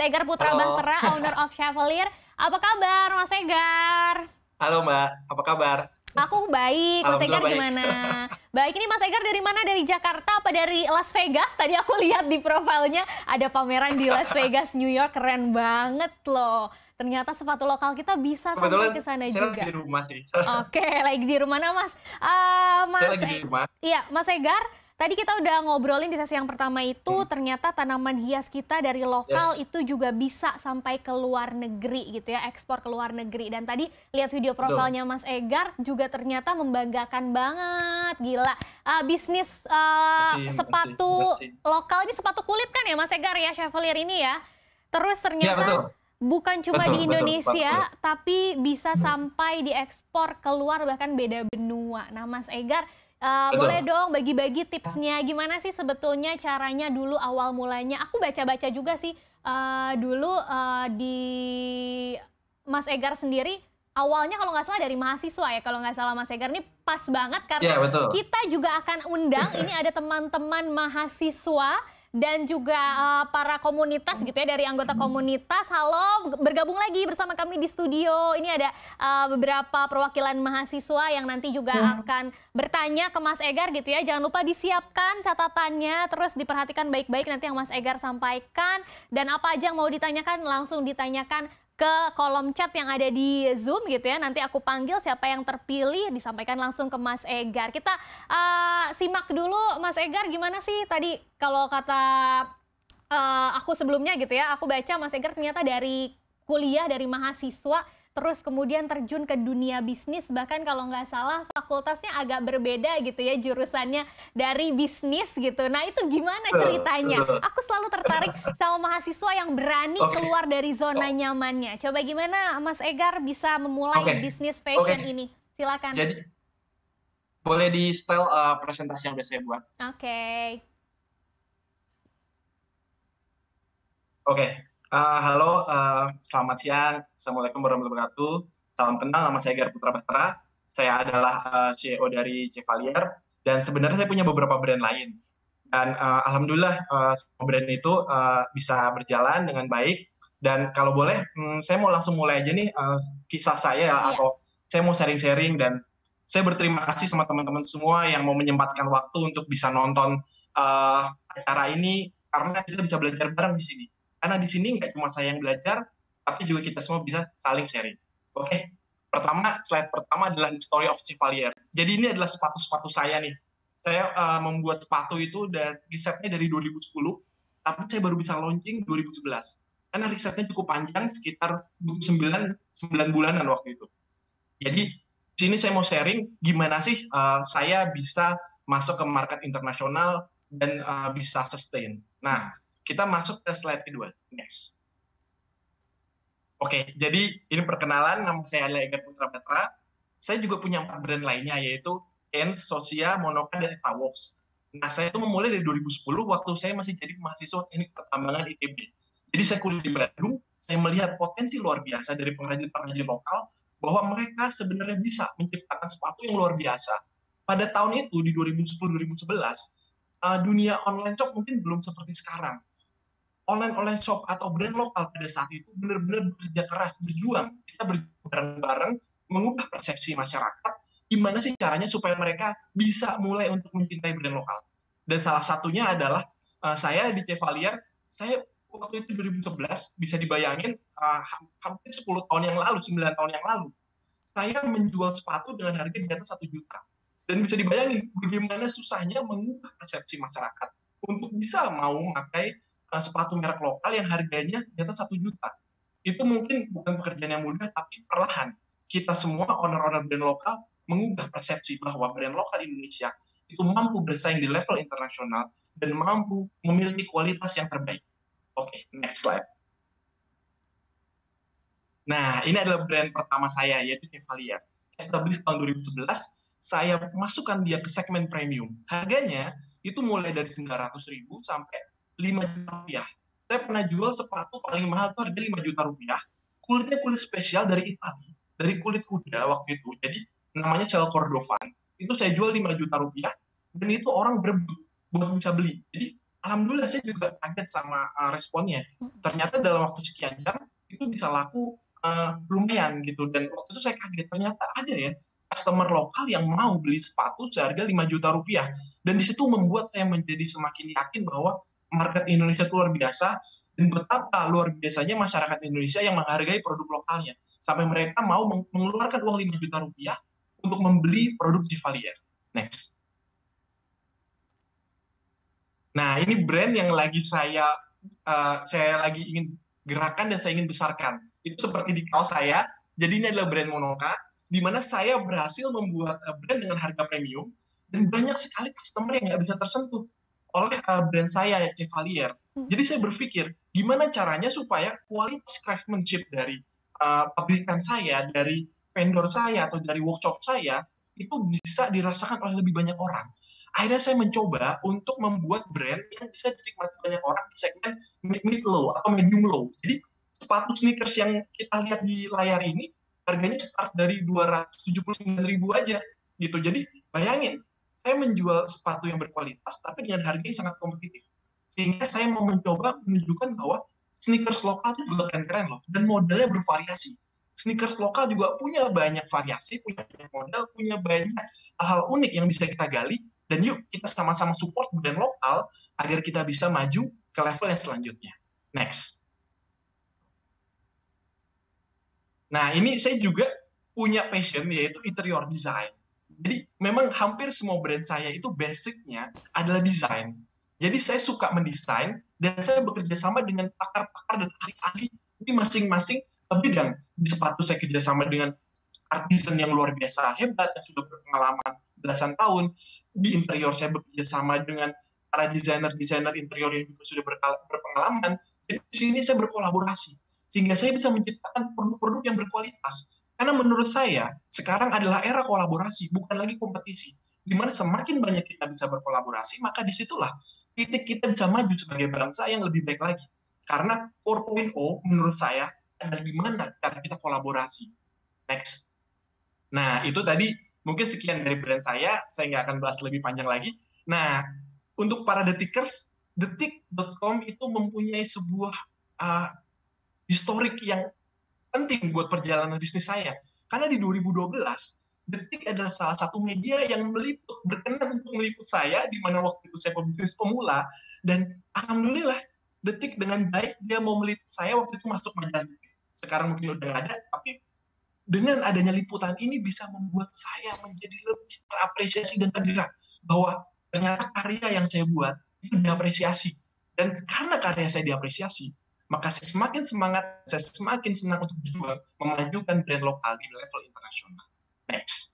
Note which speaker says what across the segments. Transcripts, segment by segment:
Speaker 1: Egar Putra
Speaker 2: Halo,
Speaker 1: Bahtera, owner of Chevalier. Apa kabar, Mas Egar?
Speaker 2: halo Mbak, apa kabar?
Speaker 1: Aku baik, Mas
Speaker 2: Alhamdulillah
Speaker 1: Egar
Speaker 2: baik.
Speaker 1: gimana? Baik, ini Mas Egar dari mana? Dari Jakarta apa dari Las Vegas? Tadi aku lihat di profilnya ada pameran di Las Vegas, New York, keren banget loh. Ternyata sepatu lokal kita bisa
Speaker 2: Kebetulan
Speaker 1: sampai ke sana
Speaker 2: saya lagi
Speaker 1: juga.
Speaker 2: di rumah sih.
Speaker 1: Oke, lagi di rumah mana, Mas?
Speaker 2: Saya
Speaker 1: Mas,
Speaker 2: lagi di rumah.
Speaker 1: iya, Mas Egar. Tadi kita udah ngobrolin di sesi yang pertama itu,
Speaker 2: Hmm,
Speaker 1: ternyata tanaman hias kita dari lokal
Speaker 2: Yes,
Speaker 1: itu juga bisa sampai ke luar negeri gitu ya, ekspor ke luar negeri. Dan tadi lihat video
Speaker 2: betul.
Speaker 1: profilnya Mas Egar juga ternyata membanggakan banget, gila. Bisnis
Speaker 2: Makasih, makasih,
Speaker 1: sepatu
Speaker 2: makasih.
Speaker 1: lokal ini sepatu kulit kan ya Mas Egar ya, Chevalier ini ya. Terus
Speaker 2: Ya
Speaker 1: ternyata
Speaker 2: betul,
Speaker 1: bukan cuma
Speaker 2: betul,
Speaker 1: di
Speaker 2: betul, Pak kulit.
Speaker 1: Indonesia, tapi bisa
Speaker 2: Hmm,
Speaker 1: sampai diekspor keluar bahkan beda benua. Nah, Mas Egar, boleh
Speaker 2: Betul.
Speaker 1: dong bagi-bagi tipsnya, gimana sih sebetulnya caranya dulu awal mulanya? Aku baca-baca juga sih, dulu di Mas Egar sendiri, awalnya kalau nggak salah dari mahasiswa ya, kalau nggak salah Mas Egar ini pas banget karena
Speaker 2: Ya betul.
Speaker 1: kita juga akan undang, ini ada teman-teman mahasiswa dan juga para komunitas gitu ya dari anggota komunitas. Halo, bergabung lagi bersama kami di studio. Ini ada beberapa perwakilan mahasiswa yang nanti juga akan bertanya ke Mas Egar gitu ya. Jangan lupa disiapkan catatannya, terus diperhatikan baik-baik nanti yang Mas Egar sampaikan. Dan apa aja yang mau ditanyakan langsung ditanyakan ke kolom chat yang ada di Zoom gitu ya. Nanti aku panggil siapa yang terpilih disampaikan langsung ke Mas Egar. Kita simak dulu Mas Egar gimana sih tadi kalau kata aku sebelumnya gitu ya, aku baca Mas Egar ternyata dari kuliah, dari mahasiswa, terus kemudian terjun ke dunia bisnis, bahkan kalau nggak salah fakultasnya agak berbeda gitu ya, jurusannya dari bisnis gitu. Nah itu gimana
Speaker 2: Betul,
Speaker 1: ceritanya?
Speaker 2: betul.
Speaker 1: Aku selalu tertarik sama mahasiswa yang berani
Speaker 2: Oke,
Speaker 1: keluar dari zona
Speaker 2: oh,
Speaker 1: nyamannya. Coba gimana Mas Egar bisa memulai
Speaker 2: oke,
Speaker 1: bisnis
Speaker 2: oke.
Speaker 1: fashion ini? Silakan.
Speaker 2: Jadi boleh di style presentasi yang udah saya buat.
Speaker 1: Oke.
Speaker 2: Oke, halo, selamat siang. Assalamualaikum warahmatullahi wabarakatuh. Salam kenal, nama saya Gar Putra Bahtera. Saya adalah CEO dari Chevalier, dan sebenarnya saya punya beberapa brand lain. Dan alhamdulillah semua brand itu bisa berjalan dengan baik. Dan kalau boleh, saya mau langsung mulai aja nih kisah saya,
Speaker 1: Iya.
Speaker 2: atau saya mau sharing-sharing, dan saya berterima kasih sama teman-teman semua yang mau menyempatkan waktu untuk bisa nonton acara ini, karena kita bisa belajar bareng di sini. Karena di sini nggak cuma saya yang belajar, tapi juga kita semua bisa saling sharing. Oke, slide pertama adalah Story of Chevalier. Jadi ini adalah sepatu-sepatu saya nih. Saya membuat sepatu itu dan risetnya dari 2010, tapi saya baru bisa launching 2011. Karena risetnya cukup panjang, sekitar 9 bulanan waktu itu. Jadi di sini saya mau sharing gimana sih saya bisa masuk ke market internasional dan bisa sustain. Nah,
Speaker 1: Hmm.
Speaker 2: kita masuk ke slide kedua. Next. Oke, jadi ini perkenalan, nama saya adalah Egar Putra Petra. Saya juga punya 4 brand lainnya, yaitu Ens, Sosia, Monoka, dan Etaworks. Nah, saya itu memulai dari 2010 waktu saya masih jadi mahasiswa teknik pertambangan ITB. Jadi saya kuliah di Bandung, saya melihat potensi luar biasa dari pengrajin-pengrajin lokal bahwa mereka sebenarnya bisa menciptakan sepatu yang luar biasa. Pada tahun itu, di 2010-2011, dunia online shop mungkin belum seperti sekarang. Online shop atau brand lokal pada saat itu benar-benar bekerja keras, berjuang. Kita berjuang bareng-bareng mengubah persepsi masyarakat gimana sih caranya supaya mereka bisa mulai untuk mencintai brand lokal. Dan salah satunya adalah saya di Chevalier, saya waktu itu 2011 bisa dibayangin hampir 10 tahun yang lalu, 9 tahun yang lalu, saya menjual sepatu dengan harga di atas 1 juta. Dan bisa dibayangin bagaimana susahnya mengubah persepsi masyarakat untuk bisa mau memakai sepatu merek lokal yang harganya di atas 1 juta. Itu mungkin bukan pekerjaan yang mudah, tapi perlahan kita semua owner-owner brand lokal mengubah persepsi bahwa brand lokal Indonesia itu mampu bersaing di level internasional dan mampu memiliki kualitas yang terbaik. Oke, next slide. Nah, ini adalah brand pertama saya, yaitu Chevalier. Established tahun 2011, saya masukkan dia ke segmen premium. Harganya itu mulai dari 900.000 sampai 5 juta rupiah. Saya pernah jual sepatu paling mahal itu harga 5 juta rupiah. Kulitnya kulit spesial dari Italia, dari kulit kuda waktu itu. Jadi namanya Cel Cordovan. Itu saya jual 5 juta rupiah, dan itu orang berebut buat bisa beli. Jadi alhamdulillah saya juga kaget sama responnya. Ternyata dalam waktu sekian jam itu bisa laku lumayan gitu. Dan waktu itu saya kaget, ternyata ada ya customer lokal yang mau beli sepatu seharga 5 juta rupiah. Dan di situ membuat saya menjadi semakin yakin bahwa market Indonesia itu luar biasa, dan betapa luar biasanya masyarakat Indonesia yang menghargai produk lokalnya. Sampai mereka mau mengeluarkan uang 5 juta rupiah untuk membeli produk Chevalier. Next. Nah, ini brand yang lagi saya lagi ingin gerakan dan saya ingin besarkan. Itu seperti di kaos saya. Jadi ini adalah brand Monoka, di mana saya berhasil membuat brand dengan harga premium, dan banyak sekali customer yang nggak bisa tersentuh oleh brand saya, Chevalier. Jadi saya berpikir, gimana caranya supaya kualitas craftsmanship dari pabrikan saya, dari vendor saya, atau dari workshop saya, itu bisa dirasakan oleh lebih banyak orang. Akhirnya saya mencoba untuk membuat brand yang bisa dinikmati banyak orang di segmen mid low atau medium low. Jadi sepatu sneakers yang kita lihat di layar ini harganya start dari 279.000 aja gitu. Jadi bayangin, saya menjual sepatu yang berkualitas tapi dengan harga yang sangat kompetitif. Sehingga saya mau mencoba menunjukkan bahwa sneakers lokal itu juga keren-keren loh, dan modelnya bervariasi. Sneakers lokal juga punya banyak variasi, punya banyak model, punya banyak hal unik yang bisa kita gali. Dan yuk kita sama-sama support brand lokal agar kita bisa maju ke level yang selanjutnya. Next. Nah, ini saya juga punya passion, yaitu interior design. Jadi memang hampir semua brand saya itu basicnya adalah desain. Jadi saya suka mendesain, dan saya bekerja sama dengan pakar-pakar dan ahli-ahli di masing-masing bidang. Di sepatu saya kerjasama dengan artisan yang luar biasa hebat, yang sudah berpengalaman belasan tahun. Di interior saya bekerja sama dengan para desainer-desainer interior yang juga sudah berpengalaman. Jadi di sini saya berkolaborasi, sehingga saya bisa menciptakan produk-produk yang berkualitas. Karena menurut saya, sekarang adalah era kolaborasi, bukan lagi kompetisi. Di mana semakin banyak kita bisa berkolaborasi, maka disitulah titik kita bisa maju sebagai bangsa yang lebih baik lagi. Karena 4.0 menurut saya adalah di mana cara kita kolaborasi. Next. Nah, itu tadi mungkin sekian dari brand saya nggak akan bahas lebih panjang lagi. Nah, untuk para detikers, detik.com itu mempunyai sebuah historik yang penting buat perjalanan bisnis saya. Karena di 2012, Detik adalah salah satu media yang berkenan untuk meliput saya, di mana waktu itu saya pebisnis pemula, dan alhamdulillah Detik dengan baik dia mau meliput saya waktu itu masuk majalah Detik. Sekarang mungkin udah nggak ada, tapi dengan adanya liputan ini bisa membuat saya menjadi lebih terapresiasi dan tergerak bahwa ternyata karya yang saya buat itu diapresiasi. Dan karena karya saya diapresiasi, maka saya semakin semangat, saya semakin senang untuk berjuang memajukan brand lokal di level internasional. Next.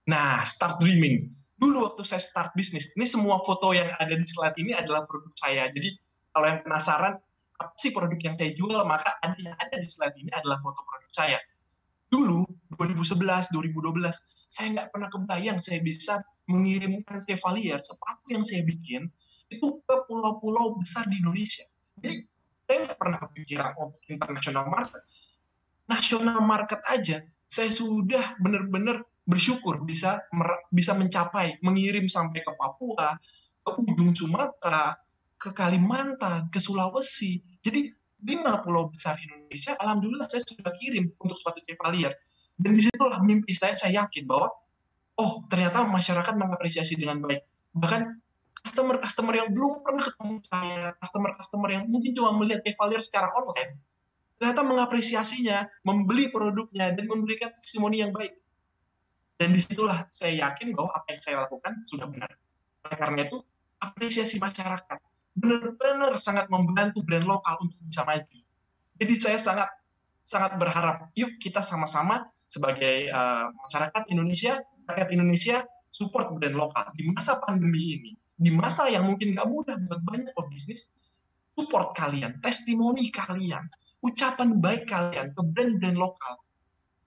Speaker 2: Nah, start dreaming. Dulu waktu saya start bisnis, ini semua foto yang ada di slide ini adalah produk saya. Jadi kalau yang penasaran, apa sih produk yang saya jual, maka yang ada di slide ini adalah foto produk saya. Dulu, 2011, 2012, saya nggak pernah kebayang saya bisa mengirimkan Chevalier, sepatu yang saya bikin, itu ke pulau-pulau besar di Indonesia. Jadi, saya nggak pernah kepikiran untuk international market. National market aja, saya sudah benar-benar bersyukur bisa mencapai, mengirim sampai ke Papua, ke ujung Sumatera, ke Kalimantan, ke Sulawesi. Jadi 5 pulau besar Indonesia, alhamdulillah saya sudah kirim untuk sepatu Chevalier. Dan disitulah mimpi saya yakin bahwa, oh ternyata masyarakat mengapresiasi dengan baik. Bahkan customer-customer yang belum pernah ketemu saya, customer-customer yang mungkin cuma melihat Chevalier secara online, ternyata mengapresiasinya, membeli produknya, dan memberikan testimoni yang baik. Dan disitulah saya yakin bahwa apa yang saya lakukan sudah benar. Karena itu, apresiasi masyarakat benar-benar sangat membantu brand lokal untuk bisa maju. Jadi saya sangat berharap, yuk kita sama-sama sebagai masyarakat Indonesia, rakyat Indonesia, support brand lokal di masa pandemi ini, di masa yang mungkin nggak mudah buat banyak pebisnis. Support kalian, testimoni kalian, ucapan baik kalian ke brand-brand lokal,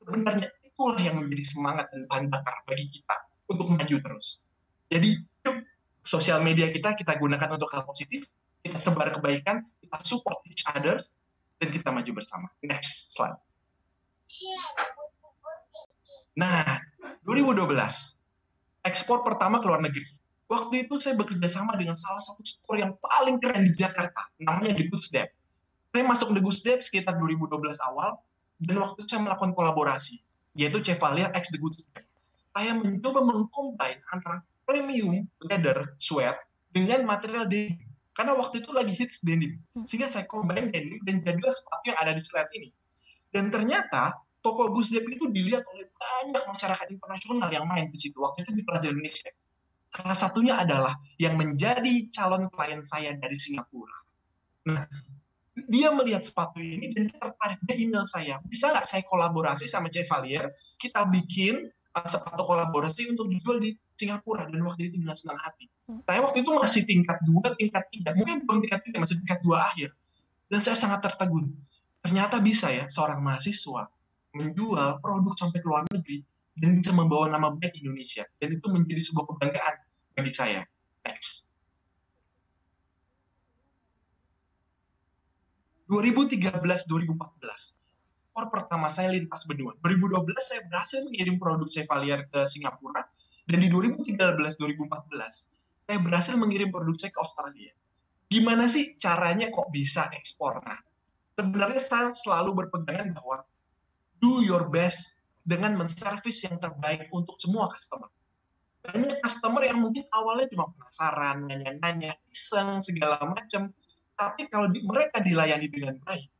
Speaker 2: sebenarnya itulah yang menjadi semangat dan bahan bakar bagi kita untuk maju terus. Jadi yuk, sosial media kita gunakan untuk hal positif, kita sebar kebaikan, kita support each other, dan kita maju bersama. Next slide. Nah, 2012, ekspor pertama ke luar negeri. Waktu itu saya bekerja sama dengan salah satu store yang paling keren di Jakarta, namanya The Good Step. Saya masuk The Good Step sekitar 2012 awal, dan waktu itu saya melakukan kolaborasi, yaitu Chevalier X The Good Step. Saya mencoba mengcombine antara premium leather sweat dengan material denim. Karena waktu itu lagi hits denim. Sehingga saya combine denim dan jadilah sepatu yang ada di slide ini. Dan ternyata toko Gusdep itu dilihat oleh banyak masyarakat internasional yang main di situ. Waktu itu di Plaza Indonesia. Salah satunya adalah yang menjadi calon klien saya dari Singapura. Nah, dia melihat sepatu ini dan dia tertarik, dia email saya, bisa nggak saya kolaborasi sama Chevalier, kita bikin sepatu kolaborasi untuk dijual di Singapura. Dan waktu itu dengan senang hati. Saya waktu itu masih tingkat 2, tingkat 3, mungkin belum tingkat 3, masih tingkat 2 akhir. Dan saya sangat tertegun. Ternyata bisa ya seorang mahasiswa menjual produk sampai ke luar negeri dan bisa membawa nama baik Indonesia. Dan itu menjadi sebuah kebanggaan bagi saya. Next. 2013-2014, ekspor pertama saya lintas benua. 2012 saya berhasil mengirim produk Chevalier ke Singapura, dan di 2013-2014 saya berhasil mengirim produk saya ke Australia. Gimana sih caranya kok bisa ekspor? Nah, sebenarnya saya selalu berpegangan bahwa do your best dengan menservis yang terbaik untuk semua customer. Banyak customer yang mungkin awalnya cuma penasaran, nanya-nanya, iseng, segala macam. Tapi kalau mereka dilayani dengan baik,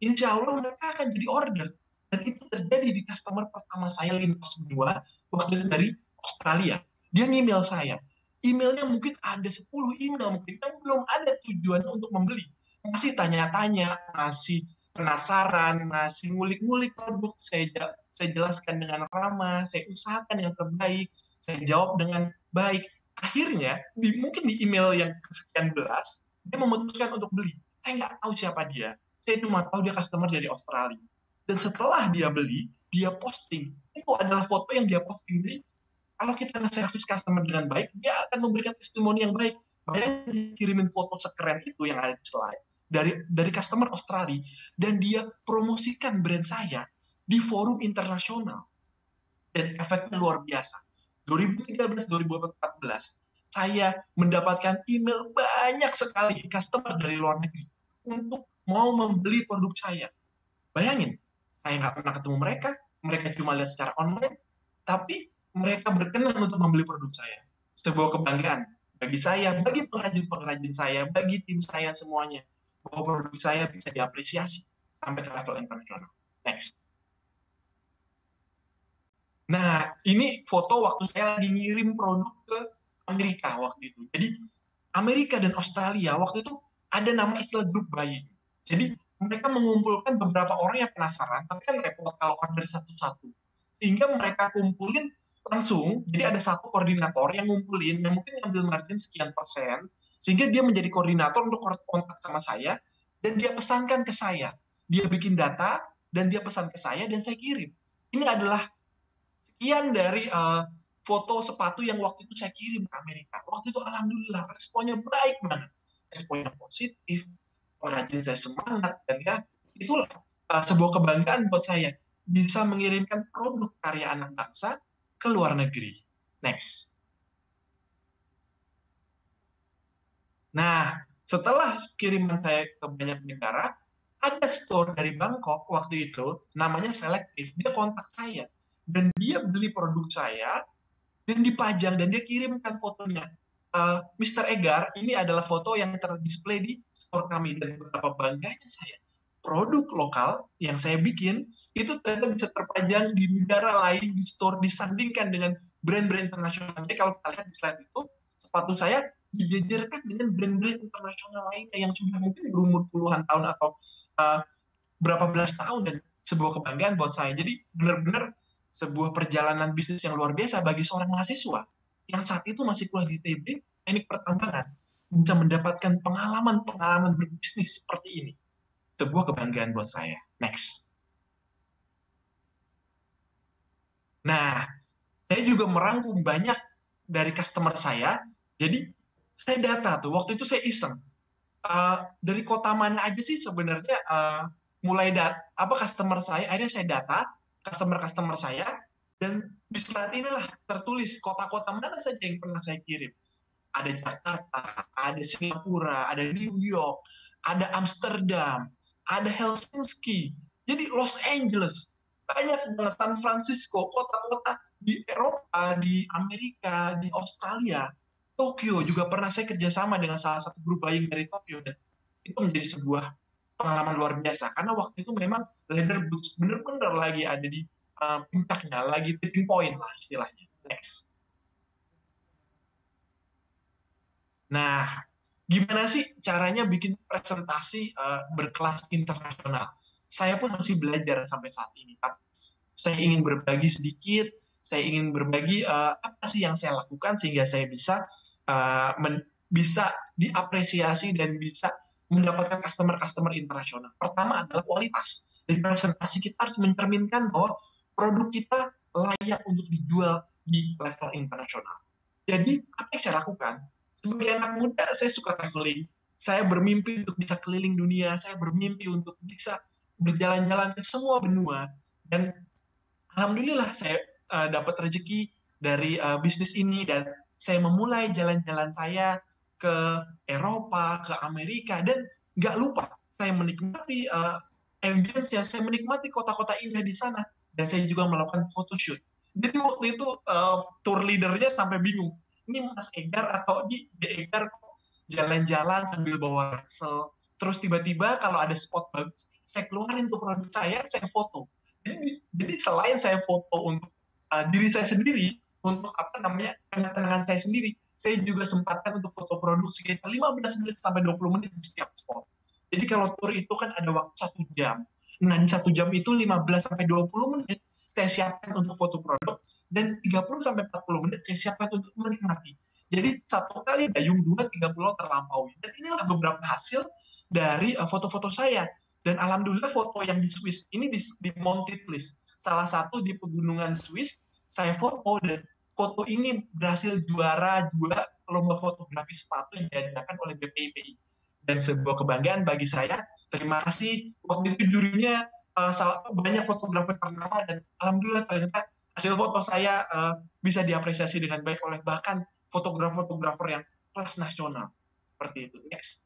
Speaker 2: insya Allah mereka akan jadi order. Dan itu terjadi di customer pertama saya lintas benua, waktu itu dari Australia. Dia email saya. Emailnya mungkin ada 10 email, mungkin yang belum ada tujuannya untuk membeli. Masih tanya-tanya, masih penasaran, masih ngulik-ngulik produk. Saya jelaskan dengan ramah, saya usahakan yang terbaik, saya jawab dengan baik. Akhirnya, mungkin di email yang kesekian belas, dia memutuskan untuk beli. Saya nggak tahu siapa dia. Saya cuma tahu dia customer dari Australia. Dan setelah dia beli, dia posting. Itu adalah foto yang dia posting. Jadi, kalau kita nge-service customer dengan baik, dia akan memberikan testimoni yang baik. Bayangin kirimin foto sekeren itu yang ada di slide dari customer Australia, dan dia promosikan brand saya di forum internasional. Dan efeknya luar biasa. 2013-2014, saya mendapatkan email banyak sekali customer dari luar negeri untuk mau membeli produk saya. Bayangin, saya nggak pernah ketemu mereka cuma lihat secara online, tapi mereka berkenan untuk membeli produk saya. Sebuah kebanggaan bagi saya, bagi pengrajin-pengrajin saya, bagi tim saya semuanya, bahwa produk saya bisa diapresiasi sampai ke level internasional. Next. Nah, ini foto waktu saya lagi ngirim produk ke Amerika waktu itu. Jadi, Amerika dan Australia waktu itu ada nama istilah group buying. Jadi, mereka mengumpulkan beberapa orang yang penasaran, tapi kan repot kalau order satu-satu. Sehingga mereka kumpulin langsung, jadi ada satu koordinator yang ngumpulin, yang mungkin ngambil margin sekian persen, sehingga dia menjadi koordinator untuk kontak sama saya, dan dia pesankan ke saya. Dia bikin data, dan dia pesan ke saya, dan saya kirim. Ini adalah sekian dari foto sepatu yang waktu itu saya kirim ke Amerika. Waktu itu alhamdulillah responnya baik banget. Responnya positif, pengrajin saya semangat, dan ya itulah sebuah kebanggaan buat saya bisa mengirimkan produk karya anak bangsa ke luar negeri. Next. Nah, setelah kiriman saya ke banyak negara, ada store dari Bangkok waktu itu, namanya Selektif. Dia kontak saya. Dan dia beli produk saya, dan dipajang, dan dia kirimkan fotonya. Mr. Egar, ini adalah foto yang terdisplay di store kami, dan betapa bangganya saya. Produk lokal yang saya bikin, itu ternyata bisa terpajang di negara lain, di store, disandingkan dengan brand-brand internasional. Jadi kalau kita lihat di slide itu, sepatu saya dijejerkan dengan brand-brand internasional lainnya yang sudah mungkin berumur puluhan tahun atau berapa belas tahun, dan sebuah kebanggaan buat saya. Jadi benar-benar sebuah perjalanan bisnis yang luar biasa bagi seorang mahasiswa yang saat itu masih kuliah di ITB, teknik pertambangan, bisa mendapatkan pengalaman berbisnis seperti ini. Sebuah kebanggaan buat saya. Next. Nah, saya juga merangkum banyak dari customer saya. Jadi, saya data tuh. Waktu itu saya iseng. Dari kota mana aja sih sebenarnya mulai customer saya, akhirnya saya data customer saya, dan di slide inilah tertulis kota-kota mana saja yang pernah saya kirim. ada Jakarta, ada Singapura, ada New York, ada Amsterdam, ada Helsinki, jadi Los Angeles, banyak banget, San Francisco, kota-kota di Eropa, di Amerika, di Australia, Tokyo juga pernah saya kerjasama dengan salah satu grup buying dari Tokyo, dan itu menjadi sebuah pengalaman luar biasa karena waktu itu memang leather goods benar-benar lagi ada di puncaknya, lagi tipping point lah istilahnya. Next. Nah, gimana sih caranya bikin presentasi berkelas internasional? Saya pun masih belajar sampai saat ini. Tapi saya ingin berbagi sedikit, saya ingin berbagi apa sih yang saya lakukan sehingga saya bisa bisa diapresiasi dan bisa mendapatkan customer-customer internasional. Pertama adalah kualitas. Dari presentasi kita harus mencerminkan bahwa produk kita layak untuk dijual di level internasional. Jadi, apa yang saya lakukan? Sebagai anak muda, saya suka traveling. Saya bermimpi untuk bisa keliling dunia, saya bermimpi untuk bisa berjalan-jalan ke semua benua. Dan alhamdulillah saya dapat rezeki dari bisnis ini dan saya memulai jalan-jalan saya ke Eropa, ke Amerika, dan nggak lupa saya menikmati ambience ya, saya menikmati kota-kota indah di sana, dan saya juga melakukan photoshoot. Jadi waktu itu tour leadernya sampai bingung, ini Mas Egar atau ini De Egar kok jalan-jalan sambil bawa ransel, terus tiba-tiba kalau ada spot bagus, saya keluarin tuh produk saya foto. Jadi selain saya foto untuk diri saya sendiri, untuk apa namanya kenang-kenangan saya sendiri, saya juga sempatkan untuk foto produk sekitar 15 menit sampai 20 menit di setiap spot. Jadi kalau tour itu kan ada waktu 1 jam. Nah, di 1 jam itu 15 sampai 20 menit saya siapkan untuk foto produk dan 30 sampai 40 menit saya siapkan untuk menikmati. Jadi satu kali dayung 2-3 pulau terlampaui. Dan inilah beberapa hasil dari foto-foto saya. Dan alhamdulillah foto yang di Swiss ini di Mounted List, salah satu di pegunungan Swiss, saya foto dan foto ini berhasil juara 2 lomba fotografi sepatu yang diadakan oleh BPIPI. Dan sebuah kebanggaan bagi saya. Terima kasih. Waktu itu jurinya banyak fotografer ternama dan alhamdulillah ternyata hasil foto saya bisa diapresiasi dengan baik oleh bahkan fotografer-fotografer yang kelas nasional. Seperti itu. Next.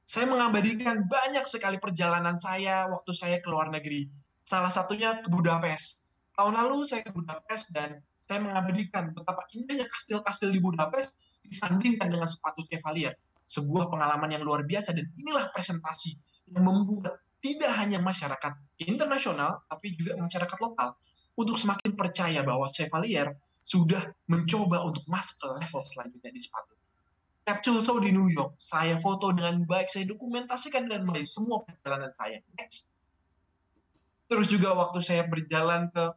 Speaker 2: Saya mengabadikan banyak sekali perjalanan saya waktu saya ke luar negeri. Salah satunya ke Budapest. Tahun lalu saya ke Budapest dan saya mengabadikan betapa indahnya kastil-kastil di Budapest disandingkan dengan sepatu Chevalier. Sebuah pengalaman yang luar biasa dan inilah presentasi yang membuat tidak hanya masyarakat internasional tapi juga masyarakat lokal untuk semakin percaya bahwa Chevalier sudah mencoba untuk masuk ke level selanjutnya di sepatu. Capsule show di New York, saya foto dengan baik, saya dokumentasikan dengan baik semua perjalanan saya. Next. Terus juga waktu saya berjalan ke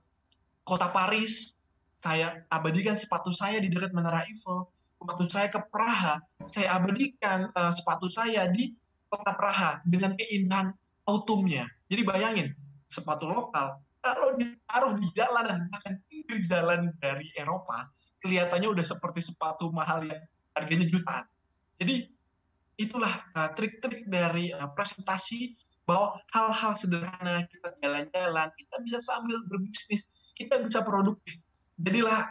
Speaker 2: kota Paris, saya abadikan sepatu saya di dekat Menara Eiffel. Waktu saya ke Praha, saya abadikan sepatu saya di kota Praha dengan keindahan autumnnya. Jadi bayangin, sepatu lokal kalau ditaruh di jalanan, bahkan pinggir jalan dari Eropa, kelihatannya udah seperti sepatu mahal yang harganya jutaan. Jadi itulah trik-trik dari presentasi bahwa hal-hal sederhana, kita jalan-jalan, kita bisa sambil berbisnis, kita bisa produktif. Jadilah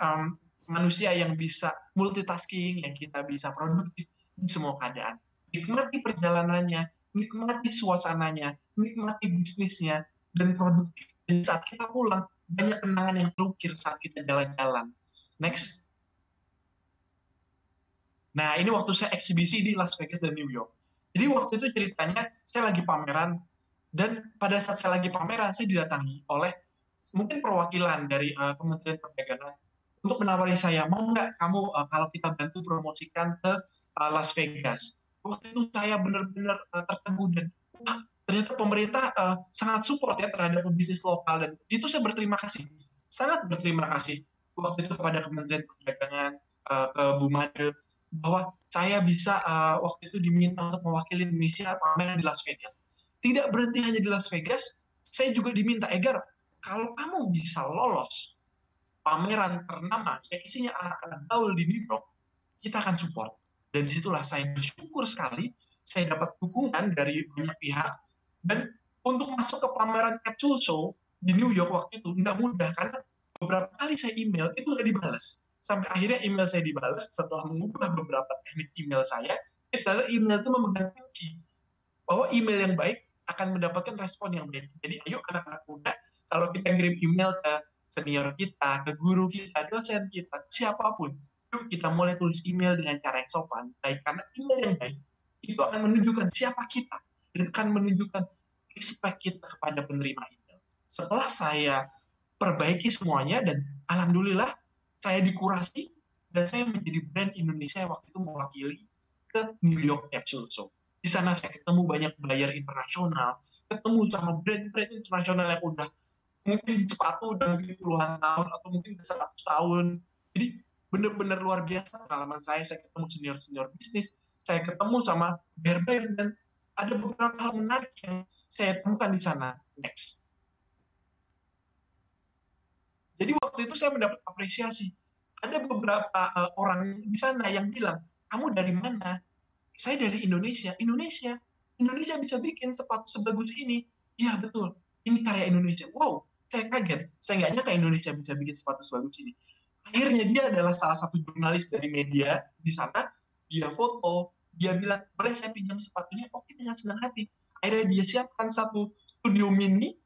Speaker 2: manusia yang bisa multitasking, yang kita bisa produktif di semua keadaan. Nikmati perjalanannya, nikmati suasananya, nikmati bisnisnya, dan produktif. Dan saat kita pulang, banyak kenangan yang terukir saat kita jalan-jalan. Next. Nah, ini waktu saya eksibisi di Las Vegas dan New York. Jadi waktu itu ceritanya, saya lagi pameran, dan pada saat saya lagi pameran, saya didatangi oleh mungkin perwakilan dari Kementerian Perdagangan untuk menawari saya, mau nggak kamu kalau kita bantu promosikan ke Las Vegas. Waktu itu saya benar-benar tertegun dan ternyata pemerintah sangat support ya terhadap bisnis lokal, dan itu saya berterima kasih, sangat berterima kasih waktu itu kepada Kementerian Perdagangan, ke Bu Made, bahwa saya bisa waktu itu diminta untuk mewakili Indonesia pameran di Las Vegas. Tidak berhenti hanya di Las Vegas, saya juga diminta, Egar, kalau kamu bisa lolos pameran ternama yang isinya anak-anak gaul di New York, kita akan support. Dan disitulah saya bersyukur sekali, saya dapat dukungan dari banyak pihak, dan untuk masuk ke pameran capsule show di New York waktu itu nggak mudah, karena beberapa kali saya email, itu nggak dibalas. sampai akhirnya email saya dibalas setelah mengubah beberapa teknik email saya. Ternyata email itu memegang kunci bahwa email yang baik akan mendapatkan respon yang baik. Jadi ayo anak-anak muda, kalau kita ngirim email ke senior kita, ke guru kita, dosen kita, siapapun, yuk kita mulai tulis email dengan cara yang sopan, baik, karena email yang baik itu akan menunjukkan siapa kita dan akan menunjukkan respect kita kepada penerima email. Setelah saya perbaiki semuanya dan alhamdulillah saya dikurasi dan saya menjadi brand Indonesia yang waktu itu mewakili ke New York Capsule Show. Di sana saya ketemu banyak buyer internasional, ketemu sama brand-brand internasional yang udah mungkin sepatu udah mungkin puluhan tahun atau mungkin 100 tahun. Jadi benar-benar luar biasa pengalaman saya ketemu senior-senior bisnis, saya ketemu sama buyer-buyer dan ada beberapa hal menarik yang saya temukan di sana. Next. Jadi waktu itu saya mendapat apresiasi. Ada beberapa orang di sana yang bilang, kamu dari mana? Saya dari Indonesia. Indonesia bisa bikin sepatu sebagus ini. Iya betul, ini karya Indonesia. Wow, saya kaget. Saya nggak nyangka Indonesia bisa bikin sepatu sebagus ini. Akhirnya dia adalah salah satu jurnalis dari media di sana. Dia foto, dia bilang, boleh saya pinjam sepatunya? Oke, dengan senang hati. Akhirnya dia siapkan satu studio mini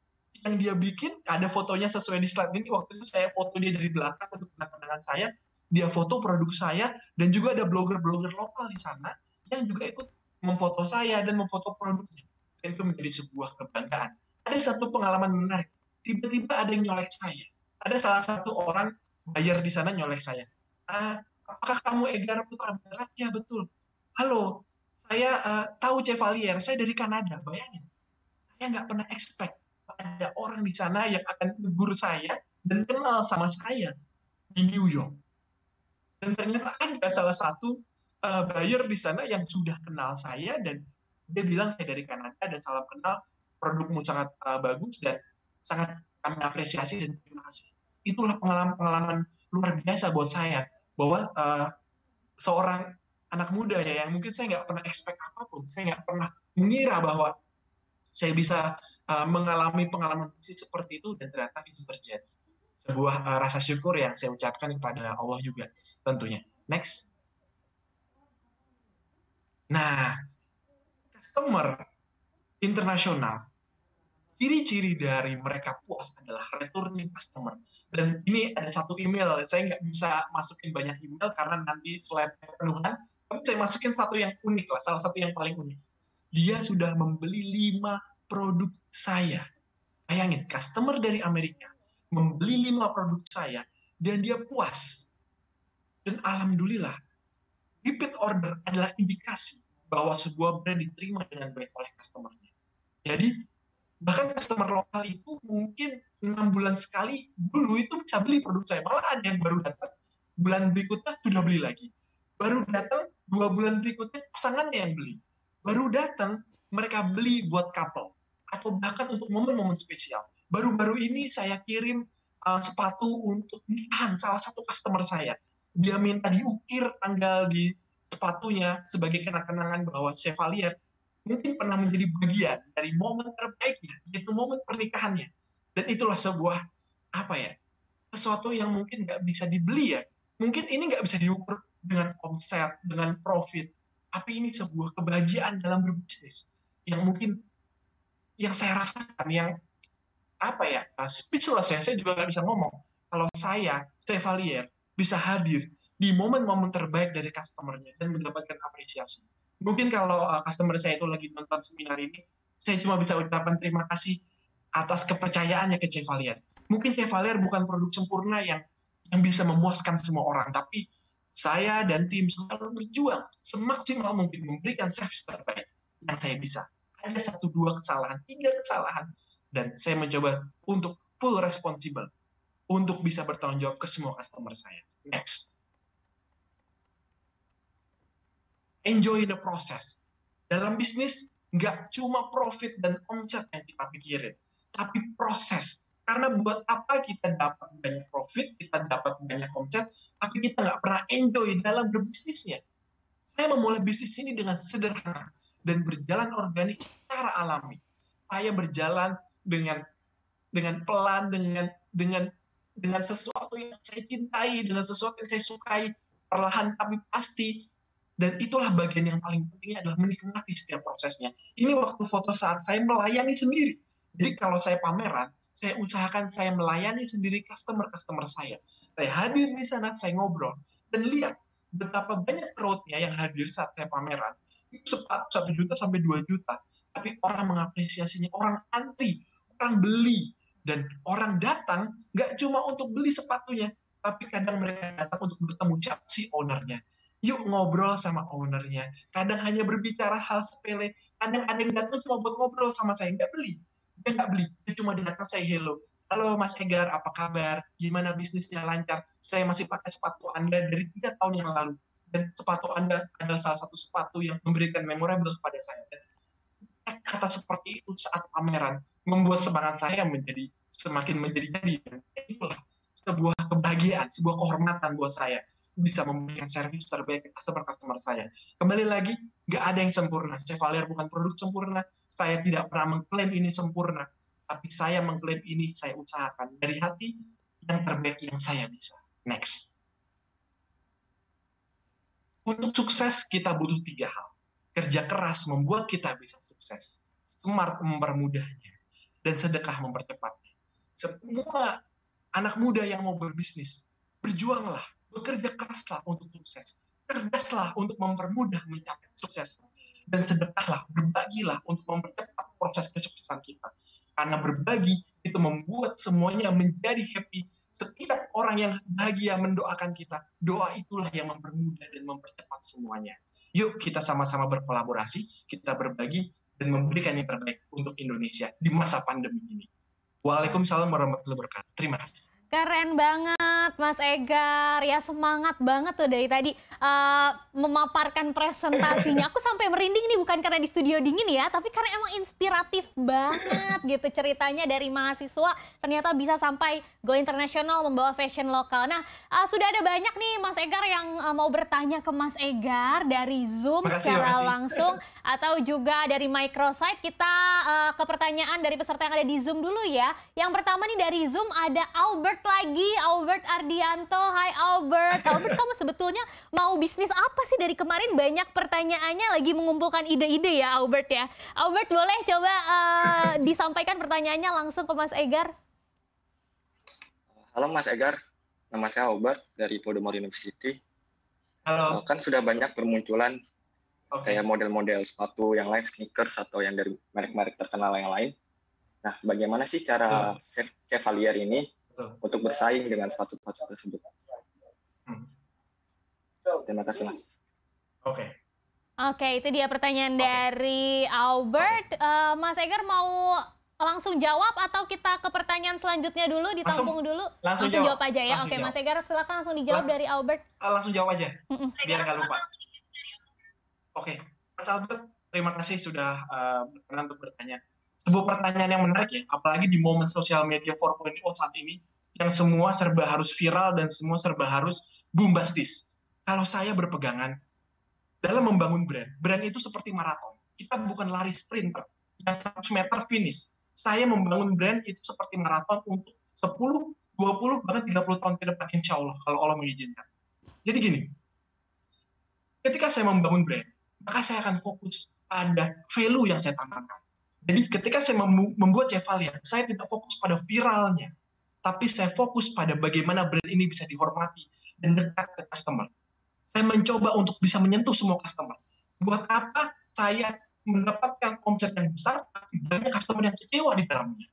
Speaker 2: yang dia bikin, ada fotonya sesuai di slide ini. Waktu itu saya foto dia dari belakang untuk kenang-kenangan saya. Dia foto produk saya, dan juga ada blogger-blogger lokal di sana yang juga ikut memfoto saya dan memfoto produknya. Dan itu menjadi sebuah kebanggaan. Ada satu pengalaman menarik. Tiba-tiba ada yang nyolek saya. Ada salah satu orang buyer di sana nyolek saya. Apakah kamu Egara Putra Barat? Ya betul. Halo, saya tahu Chevalier. Saya dari Kanada. Bayangin, saya nggak pernah expect ada orang di sana yang akan tegur saya dan kenal sama saya di New York. Dan ternyata ada salah satu buyer di sana yang sudah kenal saya dan dia bilang saya dari Kanada dan salam kenal, produkmu sangat bagus dan sangat kami apresiasi dan terima kasih. Itulah pengalaman luar biasa buat saya bahwa seorang anak muda ya yang mungkin saya nggak pernah expect apapun, saya nggak pernah mengira bahwa saya bisa mengalami pengalaman seperti itu dan ternyata itu terjadi. Sebuah rasa syukur yang saya ucapkan kepada Allah juga tentunya. Next. Nah, customer internasional, ciri-ciri dari mereka puas adalah returning customer. Dan ini ada satu email, saya nggak bisa masukin banyak email karena nanti slide penuhan, tapi saya masukin satu yang unik lah, salah satu yang paling unik. Dia sudah membeli 5 produk saya. Bayangin, customer dari Amerika membeli 5 produk saya dan dia puas. Dan alhamdulillah, repeat order adalah indikasi bahwa sebuah brand diterima dengan baik oleh customer-nya. Jadi, bahkan customer lokal itu mungkin 6 bulan sekali dulu itu bisa beli produk saya. Malah ada yang baru datang, bulan berikutnya sudah beli lagi. Baru datang, 2 bulan berikutnya pasangannya yang beli. Baru datang, mereka beli buat couple atau bahkan untuk momen-momen spesial. Baru-baru ini saya kirim sepatu untuk nikahan salah satu customer saya. Dia minta diukir tanggal di sepatunya sebagai kenang-kenangan bahwa Chevalier mungkin pernah menjadi bagian dari momen terbaiknya, yaitu momen pernikahannya. Dan itulah sebuah sesuatu yang mungkin nggak bisa dibeli ya. Mungkin ini nggak bisa diukur dengan omset, dengan profit, tapi ini sebuah kebahagiaan dalam berbisnis yang mungkin yang saya rasakan, yang speechless ya, saya juga nggak bisa ngomong. Kalau saya, Chevalier, bisa hadir di momen-momen terbaik dari customer-nya dan mendapatkan apresiasi. Mungkin kalau customer saya itu lagi nonton seminar ini, saya cuma bisa ucapkan terima kasih atas kepercayaannya ke Chevalier. Mungkin Chevalier bukan produk sempurna yang bisa memuaskan semua orang, tapi saya dan tim selalu berjuang semaksimal mungkin memberikan service terbaik yang saya bisa. Ada 1, 2 kesalahan, 3 kesalahan, dan saya mencoba untuk full responsible, untuk bisa bertanggung jawab ke semua customer saya. Next. Enjoy the process. Dalam bisnis, nggak cuma profit dan omset yang kita pikirin, tapi proses. Karena buat apa kita dapat banyak profit, kita dapat banyak omset, tapi kita nggak pernah enjoy dalam berbisnisnya. Saya memulai bisnis ini dengan sederhana dan berjalan organik secara alami. Saya berjalan dengan pelan, dengan dengan sesuatu yang saya cintai, dengan sesuatu yang saya sukai, perlahan tapi pasti. Dan itulah bagian yang paling pentingnya adalah menikmati setiap prosesnya. Ini waktu foto saat saya melayani sendiri. Jadi kalau saya pameran, saya usahakan saya melayani sendiri customer-customer saya. Saya hadir di sana, saya ngobrol. Dan lihat betapa banyak crowd-nya yang hadir saat saya pameran. Itu 1 juta sampai 2 juta. Tapi orang mengapresiasinya, orang antri, orang beli. Dan orang datang nggak cuma untuk beli sepatunya, tapi kadang mereka datang untuk bertemu siapa si ownernya. Yuk ngobrol sama ownernya. Kadang hanya berbicara hal sepele. Kadang ada yang datang cuma buat ngobrol sama saya. Nggak beli. Dia nggak beli. Dia cuma datang saya hello. Halo Mas Egar, apa kabar? Gimana bisnisnya lancar? Saya masih pakai sepatu Anda dari 3 tahun yang lalu. Dan sepatu Anda adalah salah satu sepatu yang memberikan memorable kepada saya. Dan kata seperti itu saat pameran membuat semangat saya semakin menjadi-jadi. Itulah sebuah kebahagiaan, sebuah kehormatan buat saya bisa memberikan servis terbaik ke customer saya. Kembali lagi, nggak ada yang sempurna. Chevalier bukan produk sempurna. Saya tidak pernah mengklaim ini sempurna. Tapi saya mengklaim ini, saya usahakan dari hati yang terbaik yang saya bisa. Next. Untuk sukses, kita butuh 3 hal. Kerja keras membuat kita bisa sukses. Smart mempermudahnya. Dan sedekah mempercepatnya. Semua anak muda yang mau berbisnis, berjuanglah, bekerja keraslah untuk sukses. Cerdaslah untuk mempermudah mencapai sukses. Dan sedekahlah, berbagilah untuk mempercepat proses kesuksesan kita. Karena berbagi itu membuat semuanya menjadi happy. Setiap orang yang bahagia mendoakan kita, doa itulah yang mempermudah dan mempercepat semuanya. Yuk kita sama-sama berkolaborasi, kita berbagi dan memberikan yang terbaik untuk Indonesia di masa pandemi ini. Waalaikumsalam warahmatullahi wabarakatuh. Terima kasih.
Speaker 1: Keren banget Mas Egar, ya semangat banget tuh dari tadi memaparkan presentasinya. Aku sampai merinding nih, bukan karena di studio dingin ya, tapi karena emang inspiratif banget gitu ceritanya dari mahasiswa ternyata bisa sampai go internasional membawa fashion lokal. Nah sudah ada banyak nih Mas Egar yang mau bertanya ke Mas Egar dari Zoom secara langsung atau juga dari microsite. Kita ke pertanyaan dari peserta yang ada di Zoom dulu ya. Yang pertama nih dari Zoom ada Albert lagi, Albert Ardianto. Hai Albert. Albert, kamu sebetulnya mau bisnis apa sih? Dari kemarin banyak pertanyaannya lagi mengumpulkan ide-ide ya Albert ya. Albert, boleh coba disampaikan pertanyaannya langsung ke Mas Egar.
Speaker 3: Halo Mas Egar, nama saya Albert dari Podomoro University.
Speaker 2: Halo.
Speaker 3: Kan sudah banyak bermunculan kayak model-model sepatu yang lain, sneakers atau yang dari merek-merek terkenal yang lain. Nah, bagaimana sih cara Chevalier ini untuk bersaing dengan sepatu-sepatu tersebut? Terima kasih, Mas.
Speaker 1: Oke, itu dia pertanyaan dari Albert. Mas Egar mau langsung jawab atau kita ke pertanyaan selanjutnya dulu, ditampung dulu? Langsung jawab aja ya. Oke, Mas Egar silakan langsung dijawab dari Albert.
Speaker 2: Langsung jawab aja, biar nggak lupa. Oke, Mas Albert, terima kasih sudah berkenan untuk bertanya. Sebuah pertanyaan yang menarik ya, apalagi di momen sosial media 4.0 saat ini, yang semua serba harus viral dan semua serba harus bombastis. Kalau saya berpegangan, dalam membangun brand itu seperti maraton. Kita bukan lari sprinter, yang 100 meter finish. Saya membangun brand itu seperti maraton untuk 10, 20, bahkan 30 tahun ke depan, insya Allah, kalau Allah mengizinkan. Jadi gini, ketika saya membangun brand, maka saya akan fokus pada value yang saya tanamkan. Jadi ketika saya membuat Chevalier, saya tidak fokus pada viralnya, tapi saya fokus pada bagaimana brand ini bisa dihormati dan dekat ke customer. Saya mencoba untuk bisa menyentuh semua customer. Buat apa saya mendapatkan omset yang besar, tapi banyak customer yang kecewa di dalamnya.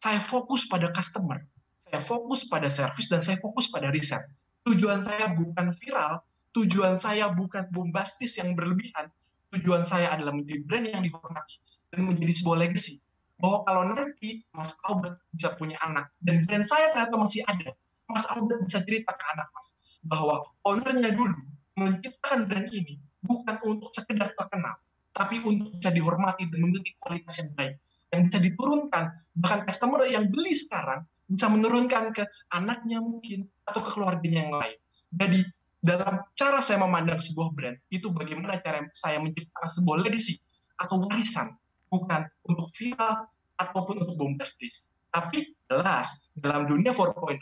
Speaker 2: Saya fokus pada customer, saya fokus pada service, dan saya fokus pada riset. Tujuan saya bukan viral, tujuan saya bukan bombastis yang berlebihan, tujuan saya adalah menjadi brand yang dihormati dan menjadi sebuah legacy. Bahwa kalau nanti Mas Albert bisa punya anak, dan brand saya ternyata masih ada, Mas Albert bisa cerita ke anak Mas, bahwa ownernya dulu menciptakan brand ini bukan untuk sekedar terkenal, tapi untuk bisa dihormati dan memiliki kualitas yang baik, yang bisa diturunkan, bahkan customer yang beli sekarang bisa menurunkan ke anaknya mungkin, atau ke keluarganya yang lain. Jadi dalam cara saya memandang sebuah brand, itu bagaimana cara saya menciptakan sebuah legacy atau warisan, bukan untuk viral ataupun untuk bombastis. Tapi jelas dalam dunia 4.0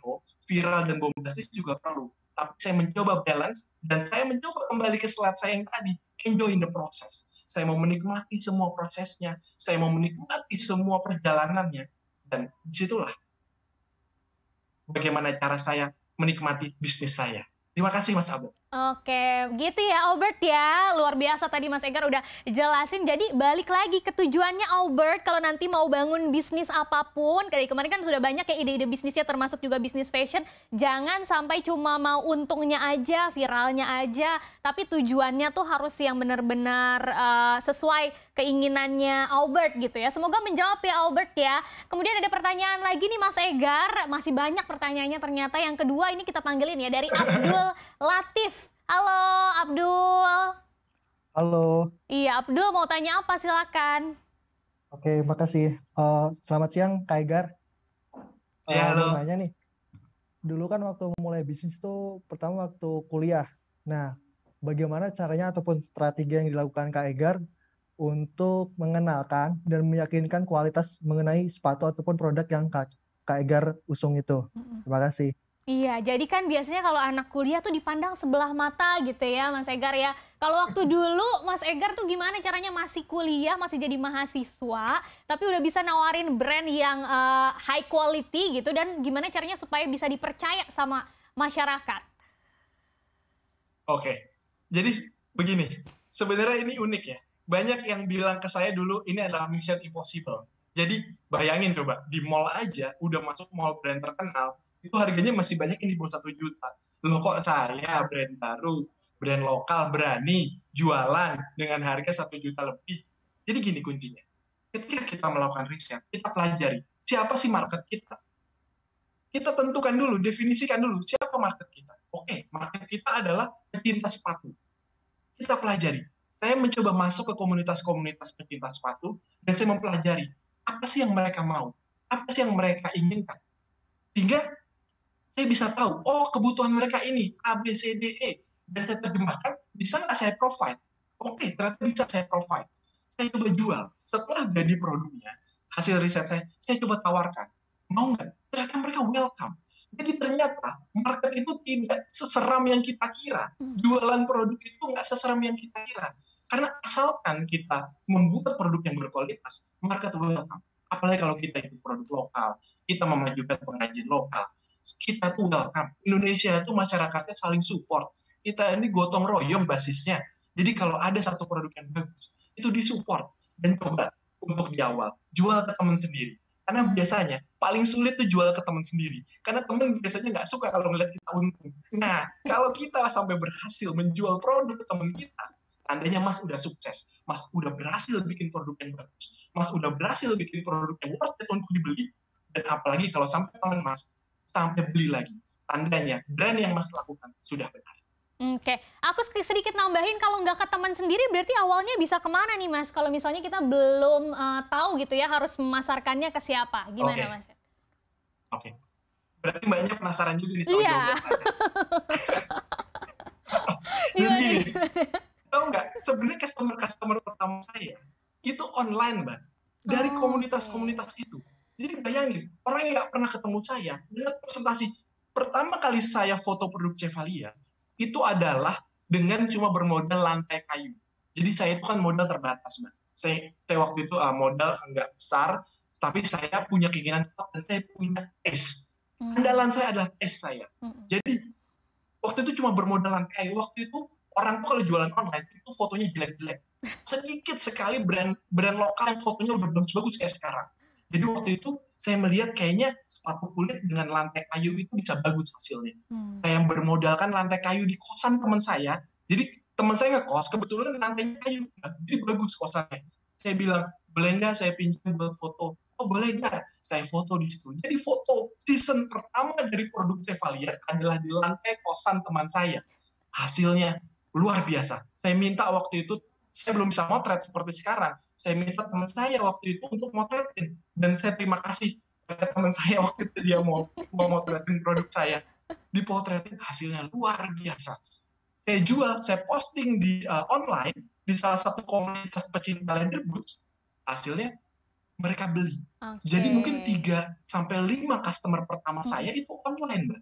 Speaker 2: viral dan bombastis juga perlu. Tapi saya mencoba balance, dan saya mencoba kembali ke slide saya yang tadi, enjoying the process. Saya mau menikmati semua prosesnya, saya mau menikmati semua perjalanannya, dan disitulah bagaimana cara saya menikmati bisnis saya. Terima kasih Mas Abel.
Speaker 1: Oke, gitu ya Albert ya. Luar biasa tadi Mas Egar udah jelasin. Jadi balik lagi ke tujuannya Albert kalau nanti mau bangun bisnis apapun. Kayak kemarin kan sudah banyak ya ide-ide bisnisnya termasuk juga bisnis fashion. Jangan sampai cuma mau untungnya aja, viralnya aja. Tapi tujuannya tuh harus yang benar-benar sesuai keinginannya Albert gitu ya. Semoga menjawab ya Albert ya. Kemudian ada pertanyaan lagi nih Mas Egar. Masih banyak pertanyaannya ternyata. Yang kedua ini kita panggilin ya dari Abdul Latif. Halo Abdul.
Speaker 4: Halo.
Speaker 1: Iya Abdul mau tanya apa silakan.
Speaker 4: Oke, makasih. Selamat siang Kak Egar.
Speaker 2: Ya, halo.
Speaker 4: Mau nanya nih. Dulu kan waktu mulai bisnis itu pertama waktu kuliah. Nah, bagaimana caranya ataupun strategi yang dilakukan Kak Egar untuk mengenalkan dan meyakinkan kualitas mengenai sepatu ataupun produk yang Kak Egar usung itu? Terima kasih.
Speaker 1: Iya, jadi kan biasanya kalau anak kuliah tuh dipandang sebelah mata gitu ya Mas Egar ya. Kalau waktu dulu Mas Egar tuh gimana caranya masih kuliah, masih jadi mahasiswa, tapi udah bisa nawarin brand yang high quality gitu, dan gimana caranya supaya bisa dipercaya sama masyarakat?
Speaker 2: Oke, jadi begini, sebenarnya ini unik ya. Banyak yang bilang ke saya dulu ini adalah mission impossible. Jadi bayangin coba, di mall aja udah masuk mall brand terkenal, itu harganya masih banyak yang di bawah 1 juta. Loh kok saya brand baru, brand lokal berani jualan dengan harga 1 juta lebih. Jadi gini kuncinya, ketika kita melakukan riset, kita pelajari siapa sih market kita. Kita tentukan dulu, definisikan dulu siapa market kita. Oke, market kita adalah pecinta sepatu. Kita pelajari. Saya mencoba masuk ke komunitas-komunitas pecinta sepatu, dan saya mempelajari apa sih yang mereka mau, apa sih yang mereka inginkan. Sehingga saya bisa tahu, oh kebutuhan mereka ini, A, B, C, D, E. Dan saya terjemahkan, bisa nggak saya provide? Oke, ternyata bisa saya provide. Saya coba jual. Setelah jadi produknya, hasil riset saya coba tawarkan. Mau nggak? Ternyata mereka welcome. Jadi ternyata market itu tidak seseram yang kita kira. Jualan produk itu nggak seseram yang kita kira. Karena asalkan kita membuat produk yang berkualitas, market welcome. Apalagi kalau kita itu produk lokal, kita memajukan pengrajin lokal, kita tuh welcome. Indonesia itu masyarakatnya saling support. Kita ini gotong royong basisnya. Jadi kalau ada satu produk yang bagus, itu disupport. Dan coba untuk di awal, jual ke teman sendiri. Karena biasanya paling sulit tuh jual ke teman sendiri. Karena teman biasanya nggak suka kalau ngeliat kita untung. Nah, kalau kita sampai berhasil menjual produk ke teman kita, tandanya Mas udah sukses. Mas udah berhasil bikin produk yang bagus. Mas udah berhasil bikin produk yang worth it untuk dibeli. Dan apalagi kalau sampai teman Mas sampai beli lagi, tandanya brand yang Mas lakukan sudah benar.
Speaker 1: Oke, aku sedikit nambahin, kalau nggak ke teman sendiri berarti awalnya bisa kemana nih Mas? Kalau misalnya kita belum tahu gitu ya harus memasarkannya ke siapa, gimana Mas?
Speaker 2: Oke, berarti mbaknya penasaran juga nih soal jawaban saya. Jadi tahu nggak, sebenarnya customer pertama saya itu online Mbak, dari komunitas-komunitas itu. Jadi bayangin, orang yang nggak pernah ketemu saya, lihat presentasi pertama kali saya foto produk Chevalier, itu adalah dengan cuma bermodal lantai kayu. Jadi saya itu kan modal terbatas, Mbak. Saya waktu itu modal nggak besar, tapi saya punya keinginan kuat dan saya punya taste. Andalan saya adalah taste saya. Jadi waktu itu cuma bermodal lantai kayu. Waktu itu orang tuh kalau jualan online itu fotonya jelek-jelek. Sedikit sekali brand lokal yang fotonya udah bagus-bagus kayak sekarang. Jadi waktu itu saya melihat kayaknya sepatu kulit dengan lantai kayu itu bisa bagus hasilnya. Saya bermodalkan lantai kayu di kosan teman saya. Jadi teman saya ngekos, kebetulan lantainya kayu, jadi bagus kosannya. Saya bilang, boleh nggak saya pinjam buat foto? Oh boleh nggak? Saya foto di situ. Jadi foto season pertama dari produk Chevalier adalah di lantai kosan teman saya. Hasilnya luar biasa. Saya minta waktu itu, saya belum bisa motret seperti sekarang. Saya minta teman saya waktu itu untuk motretin, dan saya terima kasih pada teman saya waktu itu dia mau motretin produk saya, dipotretin, hasilnya luar biasa. Saya jual, saya posting di online di salah satu komunitas pecinta leather goods, hasilnya mereka beli. Jadi mungkin 3-5 customer pertama saya itu online, Mbak.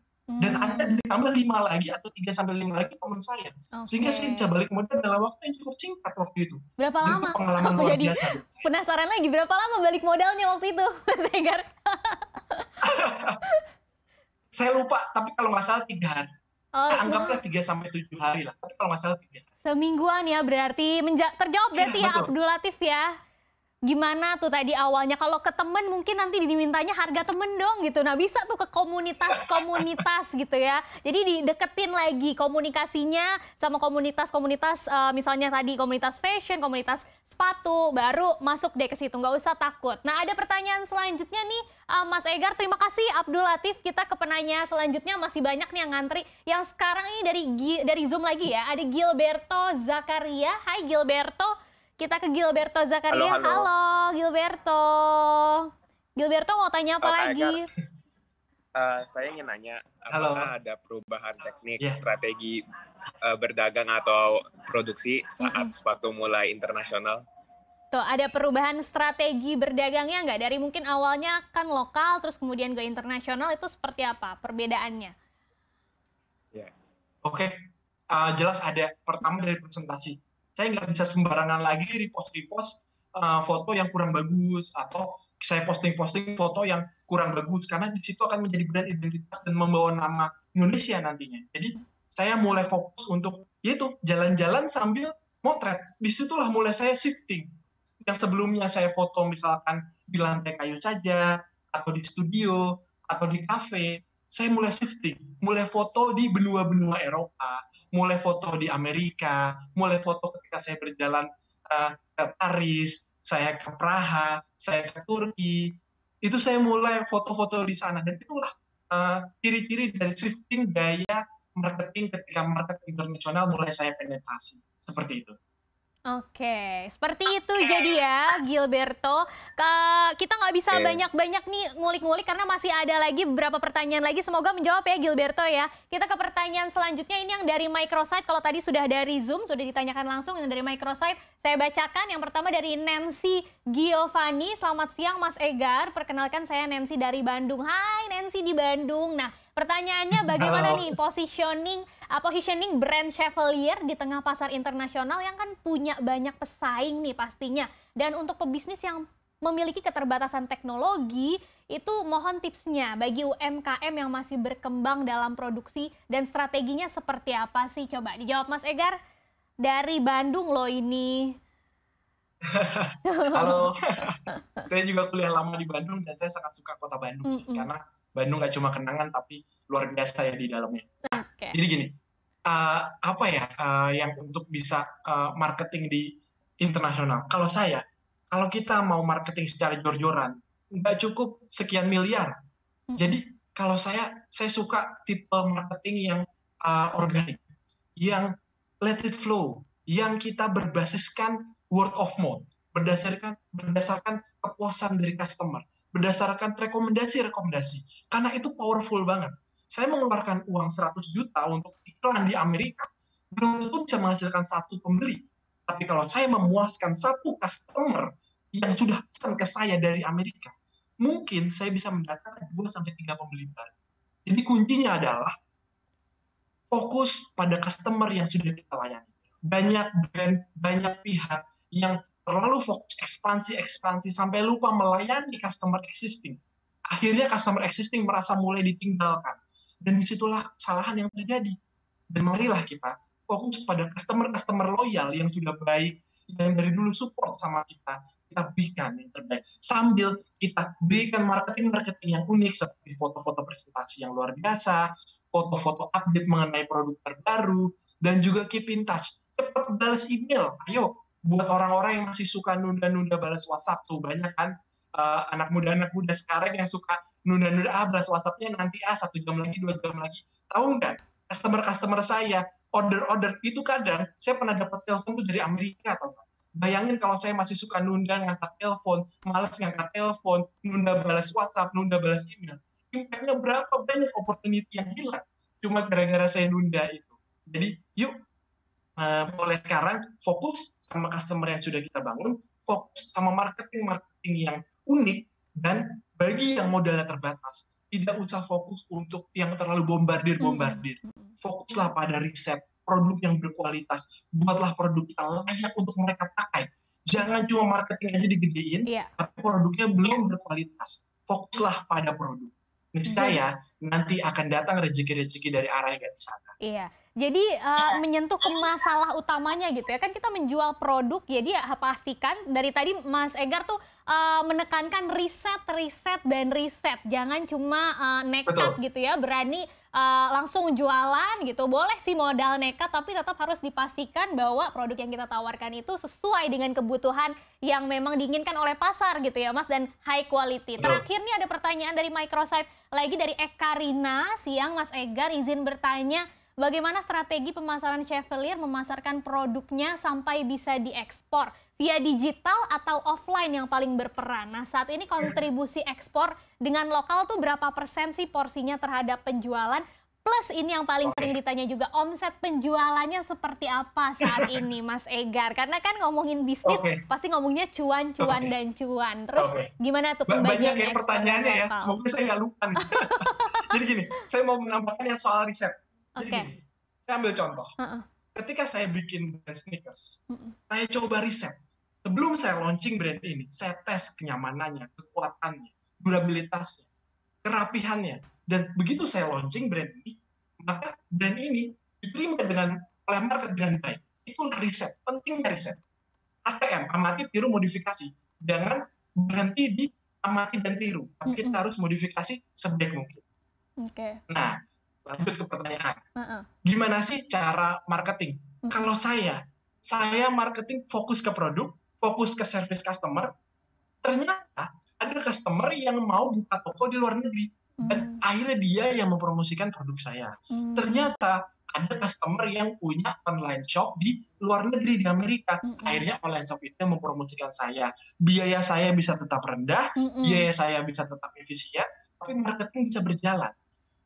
Speaker 2: ditambah 5 lagi atau 3-5 lagi teman saya. Sehingga saya bisa balik modal dalam waktu yang cukup singkat waktu itu.
Speaker 1: Berapa
Speaker 2: Dan
Speaker 1: lama?
Speaker 2: itu pengalaman luar
Speaker 1: Jadi
Speaker 2: biasa.
Speaker 1: penasaran lagi, berapa lama balik modalnya waktu itu, Mas Egar?
Speaker 2: Saya lupa, tapi kalau nggak salah 3 hari. Anggaplah 3-7 hari lah, tapi kalau nggak salah 3 hari.
Speaker 1: Semingguan ya berarti. Terjawab berarti ya Abdul Latif ya. Gimana tuh tadi awalnya, kalau ke temen mungkin nanti dimintanya harga temen dong gitu. Nah bisa tuh ke komunitas-komunitas gitu ya. Jadi dideketin lagi komunikasinya sama komunitas-komunitas, misalnya tadi komunitas fashion, komunitas sepatu, baru masuk deh ke situ, nggak usah takut. Nah ada pertanyaan selanjutnya nih, Mas Egar, terima kasih Abdul Latif. Kita ke penanya selanjutnya, masih banyak nih yang ngantri. Yang sekarang ini dari Zoom lagi ya, ada Gilberto Zakaria. Hai Gilberto. Kita ke Gilberto Zakaria. Halo Gilberto. Gilberto mau tanya apa lagi?
Speaker 5: Saya ingin nanya, apakah ada perubahan teknik strategi berdagang atau produksi saat sepatu mulai internasional?
Speaker 1: Tuh, ada perubahan strategi berdagangnya nggak? Dari mungkin awalnya kan lokal, terus kemudian ke internasional, itu seperti apa perbedaannya?
Speaker 2: Oke, jelas ada. Pertama dari presentasi. Saya nggak bisa sembarangan lagi repost foto yang kurang bagus, atau saya posting foto yang kurang bagus, karena di situ akan menjadi brand identitas dan membawa nama Indonesia nantinya. Jadi saya mulai fokus untuk yaitu jalan-jalan sambil motret. Disitulah mulai saya shifting. Yang sebelumnya saya foto misalkan di lantai kayu saja, atau di studio, atau di kafe, saya mulai shifting, mulai foto di benua-benua Eropa, mulai foto di Amerika, mulai foto ketika saya berjalan ke Paris, saya ke Praha, saya ke Turki. Itu saya mulai foto-foto di sana, dan itulah ciri-ciri dari shifting gaya marketing ketika market internasional mulai saya penetrasi. Seperti itu.
Speaker 1: Oke, seperti itu jadi ya Gilberto. Kita nggak bisa banyak-banyak nih ngulik-ngulik karena masih ada lagi beberapa pertanyaan lagi. Semoga menjawab ya Gilberto ya. Kita ke pertanyaan selanjutnya, ini yang dari Microsite. Kalau tadi sudah dari Zoom, sudah ditanyakan langsung, yang dari Microsite saya bacakan. Yang pertama dari Nancy Giovanni. Selamat siang Mas Egar, perkenalkan saya Nancy dari Bandung. Hai Nancy di Bandung. Nah pertanyaannya bagaimana nih positioning brand Chevalier di tengah pasar internasional yang kan punya banyak pesaing nih pastinya. Dan untuk pebisnis yang memiliki keterbatasan teknologi, itu mohon tipsnya bagi UMKM yang masih berkembang dalam produksi dan strateginya seperti apa sih? Coba dijawab Mas Egar, dari Bandung loh ini.
Speaker 2: Halo, saya juga kuliah lama di Bandung dan saya sangat suka kota Bandung sih, karena Bandung gak cuma kenangan tapi luar biasa ya di dalamnya. Jadi gini, yang untuk bisa marketing di internasional? Kalau kita mau marketing secara jor-joran, nggak cukup sekian miliar. Jadi kalau saya suka tipe marketing yang organik, yang let it flow, yang kita berbasiskan word of mouth, berdasarkan kepuasan dari customer, berdasarkan rekomendasi, karena itu powerful banget. Saya mengeluarkan uang 100 juta untuk iklan di Amerika, belum tentu bisa menghasilkan satu pembeli. Tapi kalau saya memuaskan satu customer yang sudah pesan ke saya dari Amerika, mungkin saya bisa mendatangkan 2-3 pembeli baru. Jadi kuncinya adalah fokus pada customer yang sudah kita layani. Banyak brand, banyak pihak yang terlalu fokus ekspansi sampai lupa melayani customer existing. Akhirnya customer existing merasa mulai ditinggalkan. Dan disitulah kesalahan yang terjadi. Dan marilah kita fokus pada customer loyal yang sudah baik, yang dari dulu support sama kita berikan yang terbaik. Sambil kita berikan marketing yang unik seperti foto-foto presentasi yang luar biasa, foto-foto update mengenai produk terbaru, dan juga keep in touch. Cepat balas email. Ayo, buat orang-orang yang masih suka nunda-nunda balas WhatsApp tuh, banyak kan anak muda sekarang yang suka nunda-nunda balas WhatsApp-nya nanti 1 jam lagi, 2 jam lagi. Tahu nggak, customer saya order itu kadang saya pernah dapat telepon tuh dari Amerika, atau bayangin kalau saya masih suka nunda ngangkat telepon, malas ngangkat telepon, nunda balas WhatsApp, nunda balas email, impact-nya berapa banyak opportunity yang hilang cuma gara-gara saya nunda itu. Jadi yuk mulai sekarang fokus sama customer yang sudah kita bangun, fokus sama marketing yang unik, dan bagi yang modalnya terbatas, tidak usah fokus untuk yang terlalu bombardir. Fokuslah pada riset, produk yang berkualitas. Buatlah produk yang layak untuk mereka pakai. Jangan cuma marketing aja digedein, tapi produknya belum berkualitas. Fokuslah pada produk. Niscaya nanti akan datang rezeki-rezeki dari arah yang di sana.
Speaker 1: Iya, jadi menyentuh ke masalah utamanya gitu ya. Kan kita menjual produk, jadi ya pastikan dari tadi Mas Egar tuh menekankan riset. Jangan cuma nekat gitu ya, berani langsung jualan gitu. Boleh sih modal nekat, tapi tetap harus dipastikan bahwa produk yang kita tawarkan itu sesuai dengan kebutuhan yang memang diinginkan oleh pasar gitu ya Mas, dan high quality. Terakhir nih ada pertanyaan dari Microsite lagi dari Eka Rina. Siang Mas Egar, izin bertanya, bagaimana strategi pemasaran Chevalier memasarkan produknya sampai bisa diekspor? Via digital atau offline yang paling berperan? Nah, saat ini kontribusi ekspor dengan lokal tuh berapa persen sih porsinya terhadap penjualan? Plus ini yang paling sering ditanya juga, omset penjualannya seperti apa saat ini Mas Egar? Karena kan ngomongin bisnis pasti ngomongnya cuan dan cuan. Terus gimana tuh pembagian
Speaker 2: banyak pertanyaannya ya, semoga saya nggak lupa nih. Jadi gini, saya mau menambahkan yang soal riset. Jadi gini, saya ambil contoh. Ketika saya bikin brand sneakers, saya coba riset. Sebelum saya launching brand ini, saya tes kenyamanannya, kekuatannya, durabilitasnya, kerapihannya. Dan begitu saya launching brand ini, maka brand ini diterima oleh market dengan baik. Itulah riset, pentingnya riset. ATM, amati, tiru, modifikasi. Jangan berhenti di amati dan tiru, tapi kita harus modifikasi sebaik mungkin. Nah, lanjut ke pertanyaan. Gimana sih cara marketing? Kalau saya marketing fokus ke produk, fokus ke service customer. Ternyata ada customer yang mau buka toko di luar negeri. Dan akhirnya dia yang mempromosikan produk saya. Ternyata ada customer yang punya online shop di luar negeri, di Amerika. Akhirnya online shop itu mempromosikan saya. Biaya saya bisa tetap rendah, biaya saya bisa tetap efisien, tapi marketing bisa berjalan.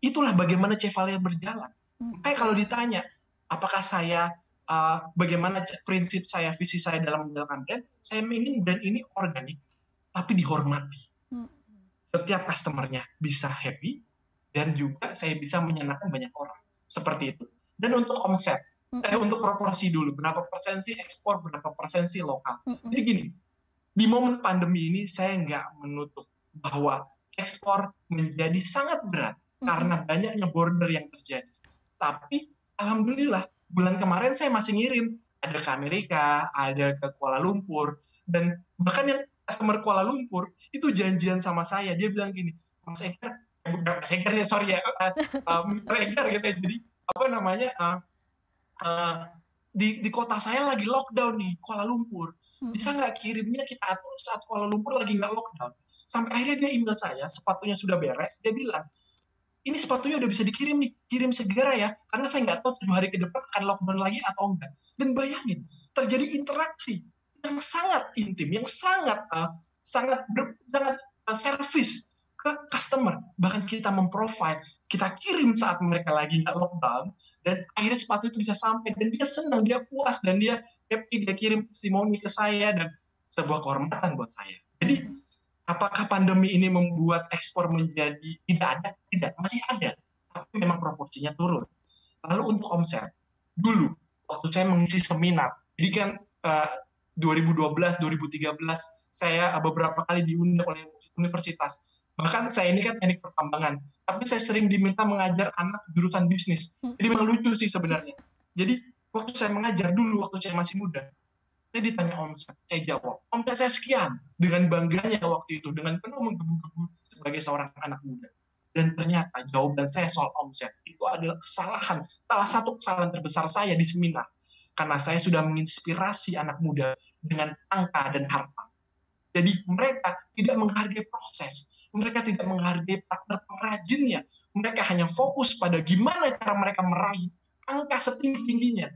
Speaker 2: Itulah bagaimana Chevalier berjalan. Makanya kalau ditanya, apakah saya, bagaimana prinsip saya, visi saya dalam menjalankan brand, saya ingin brand ini organik, tapi dihormati. Setiap customernya bisa happy, dan juga saya bisa menyenangkan banyak orang. Seperti itu. Dan untuk omset, untuk proporsi dulu, berapa persen sih ekspor, berapa persen sih lokal. Jadi gini, di momen pandemi ini saya nggak menutup bahwa ekspor menjadi sangat berat, karena banyaknya border yang terjadi. Tapi alhamdulillah bulan kemarin saya masih ngirim, ada ke Amerika, ada ke Kuala Lumpur, dan bahkan yang customer Kuala Lumpur itu janjian sama saya, dia bilang gini, Mas Egar, bukan Mas Egar ya, sorry ya, Mr. Egar gitu ya, jadi apa namanya, di kota saya lagi lockdown nih, Kuala Lumpur, bisa nggak kirimnya kita atur saat Kuala Lumpur lagi nggak lockdown? Sampai akhirnya dia email saya, sepatunya sudah beres, dia bilang, ini sepatunya udah bisa dikirim nih, kirim segera ya, karena saya nggak tahu 7 hari ke depan akan lockdown lagi atau enggak. Dan bayangin, terjadi interaksi yang sangat intim, yang sangat service ke customer. Bahkan kita memprofile, kita kirim saat mereka lagi nggak lockdown, dan akhirnya sepatu itu bisa sampai, dan dia senang, dia puas, dan dia happy, dia kirim testimoni ke saya, dan sebuah kehormatan buat saya. Jadi, apakah pandemi ini membuat ekspor menjadi tidak ada? Tidak, masih ada. Tapi memang proporsinya turun. Lalu untuk omset, dulu waktu saya mengisi seminar, jadi kan 2012, 2013, saya beberapa kali diundang oleh universitas. Bahkan saya ini kan teknik pertambangan, tapi saya sering diminta mengajar anak jurusan bisnis. Jadi memang lucu sih sebenarnya. Jadi waktu saya mengajar dulu, waktu saya masih muda, saya ditanya omset, saya jawab, omset saya sekian, dengan bangganya waktu itu, dengan penuh menggebu-gebu sebagai seorang anak muda. Dan ternyata jawaban saya soal omset itu adalah kesalahan, salah satu kesalahan terbesar saya di seminar. Karena saya sudah menginspirasi anak muda dengan angka dan harta. Jadi mereka tidak menghargai proses, mereka tidak menghargai partner pengrajinnya, mereka hanya fokus pada gimana cara mereka meraih angka setinggi-tingginya,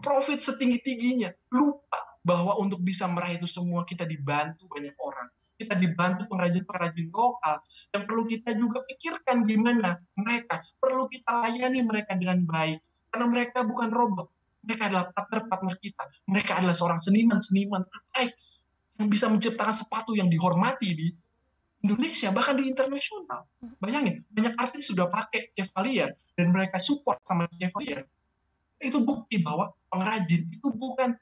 Speaker 2: profit setinggi-tingginya, lupa bahwa untuk bisa meraih itu semua kita dibantu banyak orang, kita dibantu pengrajin-pengrajin lokal, yang perlu kita juga pikirkan gimana mereka, perlu kita layani mereka dengan baik, karena mereka bukan robot, mereka adalah partner-partner kita, mereka adalah seorang seniman-seniman terbaik yang bisa menciptakan sepatu yang dihormati Indonesia, bahkan di internasional. Bayangin, banyak artis sudah pakai Chevalier dan mereka support sama Chevalier. Itu bukti bahwa pengrajin itu bukan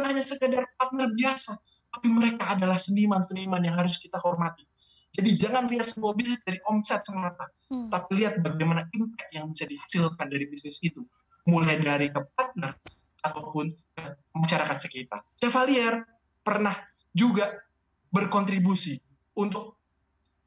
Speaker 2: hanya sekedar partner biasa, tapi mereka adalah seniman-seniman yang harus kita hormati. Jadi jangan lihat sebuah bisnis dari omset semata, tapi lihat bagaimana impact yang bisa dihasilkan dari bisnis itu, mulai dari ke partner ataupun ke masyarakat sekitar. Chevalier pernah juga berkontribusi untuk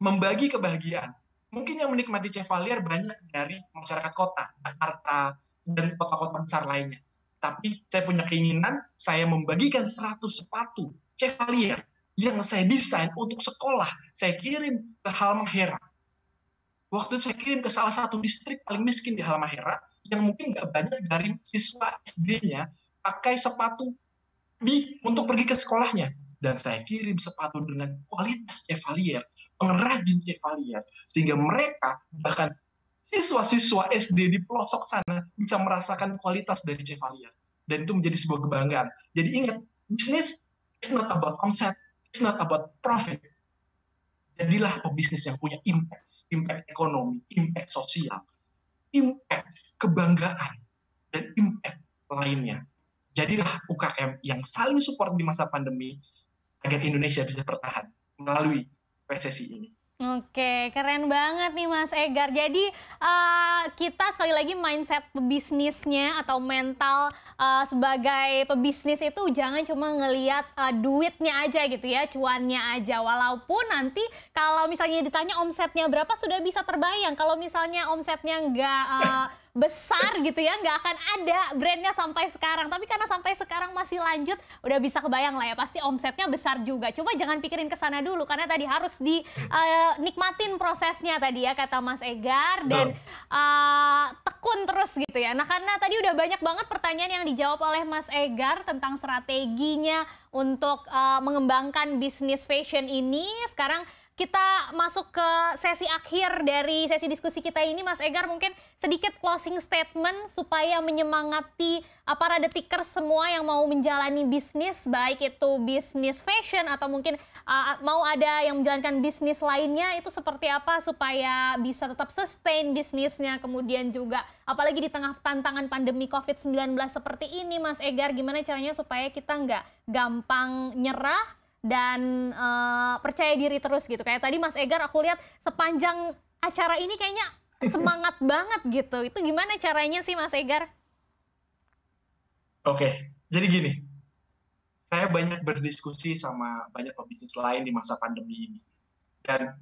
Speaker 2: membagi kebahagiaan. Mungkin yang menikmati Chevalier banyak dari masyarakat kota, Jakarta, dan kota-kota besar lainnya. Tapi saya punya keinginan, saya membagikan 100 sepatu Chevalier yang saya desain untuk sekolah, saya kirim ke Halmahera. Waktu itu saya kirim ke salah satu distrik paling miskin di Halmahera, yang mungkin nggak banyak dari siswa SD-nya pakai sepatu untuk pergi ke sekolahnya. Dan saya kirim sepatu dengan kualitas Chevalier, pengrajin Chevalier, sehingga mereka, bahkan siswa-siswa SD di pelosok sana, bisa merasakan kualitas dari Chevalier. Dan itu menjadi sebuah kebanggaan. Jadi ingat, bisnis is not about concept, it's not about profit. Jadilah pebisnis yang punya impact ekonomi, impact sosial, impact kebanggaan, dan impact lainnya. Jadilah UKM yang saling support di masa pandemi agar Indonesia bisa bertahan melalui resesi ini.
Speaker 1: Oke, keren banget nih Mas Egar. Jadi kita sekali lagi mindset pebisnisnya atau mental sebagai pebisnis itu jangan cuma ngelihat duitnya aja gitu ya, cuannya aja. Walaupun nanti kalau misalnya ditanya omsetnya berapa sudah bisa terbayang. Kalau misalnya omsetnya nggak besar gitu ya, nggak akan ada brandnya sampai sekarang. Tapi karena sampai sekarang masih lanjut, udah bisa kebayang lah ya, pasti omsetnya besar juga. Cuma jangan pikirin ke sana dulu, karena tadi harus nikmatin prosesnya tadi ya, kata Mas Egar, dan tekun terus gitu ya. Nah, karena tadi udah banyak banget pertanyaan yang dijawab oleh Mas Egar tentang strateginya untuk mengembangkan bisnis fashion ini. Sekarang kita masuk ke sesi akhir dari sesi diskusi kita ini, Mas Egar, mungkin sedikit closing statement supaya menyemangati para detikers semua yang mau menjalani bisnis, baik itu bisnis fashion atau mungkin mau ada yang menjalankan bisnis lainnya, itu seperti apa supaya bisa tetap sustain bisnisnya, kemudian juga apalagi di tengah tantangan pandemi COVID-19 seperti ini, Mas Egar, gimana caranya supaya kita nggak gampang nyerah dan percaya diri terus gitu. Kayak tadi Mas Egar aku lihat sepanjang acara ini kayaknya semangat banget gitu. Itu gimana caranya sih Mas Egar?
Speaker 2: Oke, jadi gini. Saya banyak berdiskusi sama banyak pebisnis lain di masa pandemi ini. Dan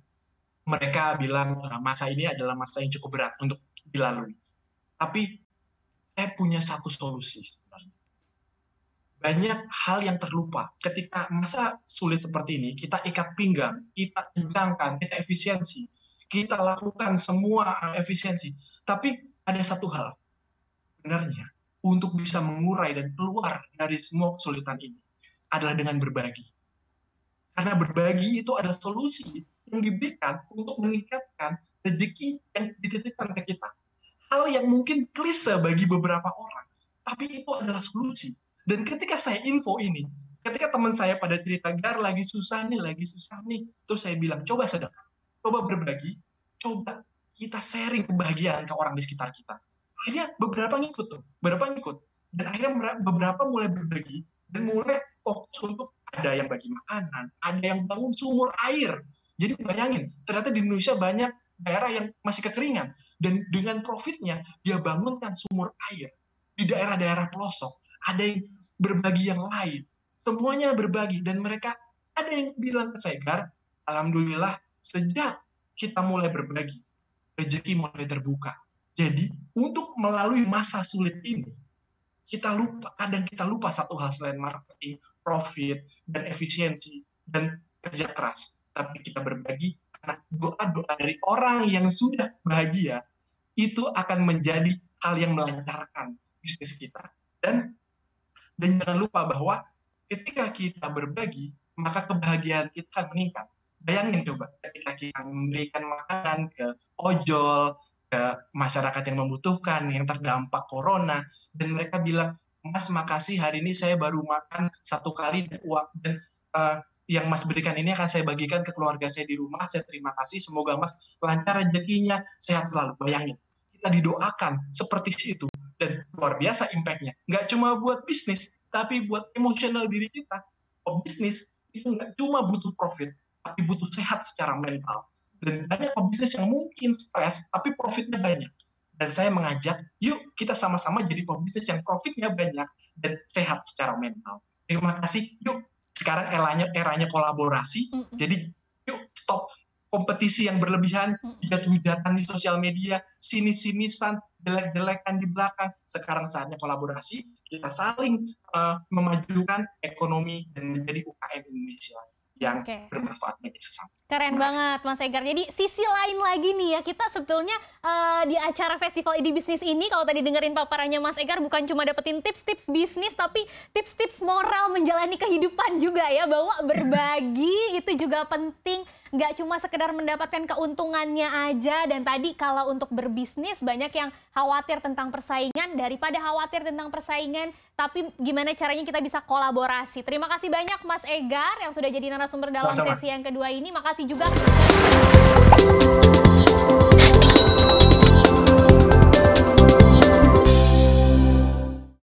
Speaker 2: mereka bilang masa ini adalah masa yang cukup berat untuk dilalui. Tapi saya punya satu solusi sebenarnya. Banyak hal yang terlupa. Ketika masa sulit seperti ini, kita ikat pinggang, kita kencangkan, kita efisiensi, kita lakukan semua efisiensi. Tapi ada satu hal, sebenarnya untuk bisa mengurai dan keluar dari semua kesulitan ini adalah dengan berbagi. Karena berbagi itu adalah solusi yang diberikan untuk meningkatkan rezeki yang dititipkan ke kita. Hal yang mungkin klise bagi beberapa orang, tapi itu adalah solusi. Dan ketika saya info ini, ketika teman saya pada cerita, Gar lagi susah nih, terus saya bilang, coba sedekah, coba berbagi, coba kita sharing kebahagiaan ke orang di sekitar kita. Akhirnya beberapa ngikut tuh, dan akhirnya beberapa mulai berbagi dan mulai fokus untuk ada yang bagi makanan, ada yang bangun sumur air. Jadi bayangin, ternyata di Indonesia banyak daerah yang masih kekeringan, dan dengan profitnya dia bangunkan sumur air di daerah-daerah pelosok. Ada yang berbagi yang lain, semuanya berbagi, dan mereka ada yang bilang ke saya, Gar, alhamdulillah sejak kita mulai berbagi, rezeki mulai terbuka. Jadi untuk melalui masa sulit ini, kadang kita lupa satu hal selain marketing, profit, dan efisiensi, dan kerja keras. Tapi kita berbagi karena doa-doa dari orang yang sudah bahagia itu akan menjadi hal yang melancarkan bisnis kita. Dan jangan lupa bahwa ketika kita berbagi, maka kebahagiaan kita akan meningkat. Bayangin coba, ketika kita memberikan makanan ke ojol, ke masyarakat yang membutuhkan, yang terdampak corona, dan mereka bilang, Mas makasih hari ini saya baru makan 1 kali dan yang Mas berikan ini akan saya bagikan ke keluarga saya di rumah. Saya terima kasih. Semoga Mas lancar rezekinya, sehat selalu. Bayangin, kita didoakan seperti itu. Dan luar biasa impact-nya. Nggak cuma buat bisnis, tapi buat emosional diri kita. Bisnis itu nggak cuma butuh profit, tapi butuh sehat secara mental. Dan banyak pebisnis yang mungkin stres, tapi profitnya banyak. Dan saya mengajak, yuk kita sama-sama jadi pebisnis yang profitnya banyak dan sehat secara mental. Terima kasih. Yuk, sekarang eranya kolaborasi. Jadi yuk stop kompetisi yang berlebihan, hujat-hujatan di sosial media, sinis-sinisan, jelek-jelekan di belakang. Sekarang saatnya kolaborasi, kita saling memajukan ekonomi dan menjadi UKM Indonesia yang bermanfaat bagi sesama.
Speaker 1: Keren banget Mas Egar. Jadi sisi lain lagi nih ya, kita sebetulnya di acara Festival Ide Bisnis ini, kalau tadi dengerin paparannya Mas Egar, bukan cuma dapetin tips-tips bisnis, tapi tips-tips moral menjalani kehidupan juga ya, bahwa berbagi itu juga penting. Nggak cuma sekedar mendapatkan keuntungannya aja. Dan tadi kalau untuk berbisnis banyak yang khawatir tentang persaingan, daripada khawatir tentang persaingan, tapi gimana caranya kita bisa kolaborasi. Terima kasih banyak Mas Egar yang sudah jadi narasumber dalam sesi yang kedua ini. Makasih juga.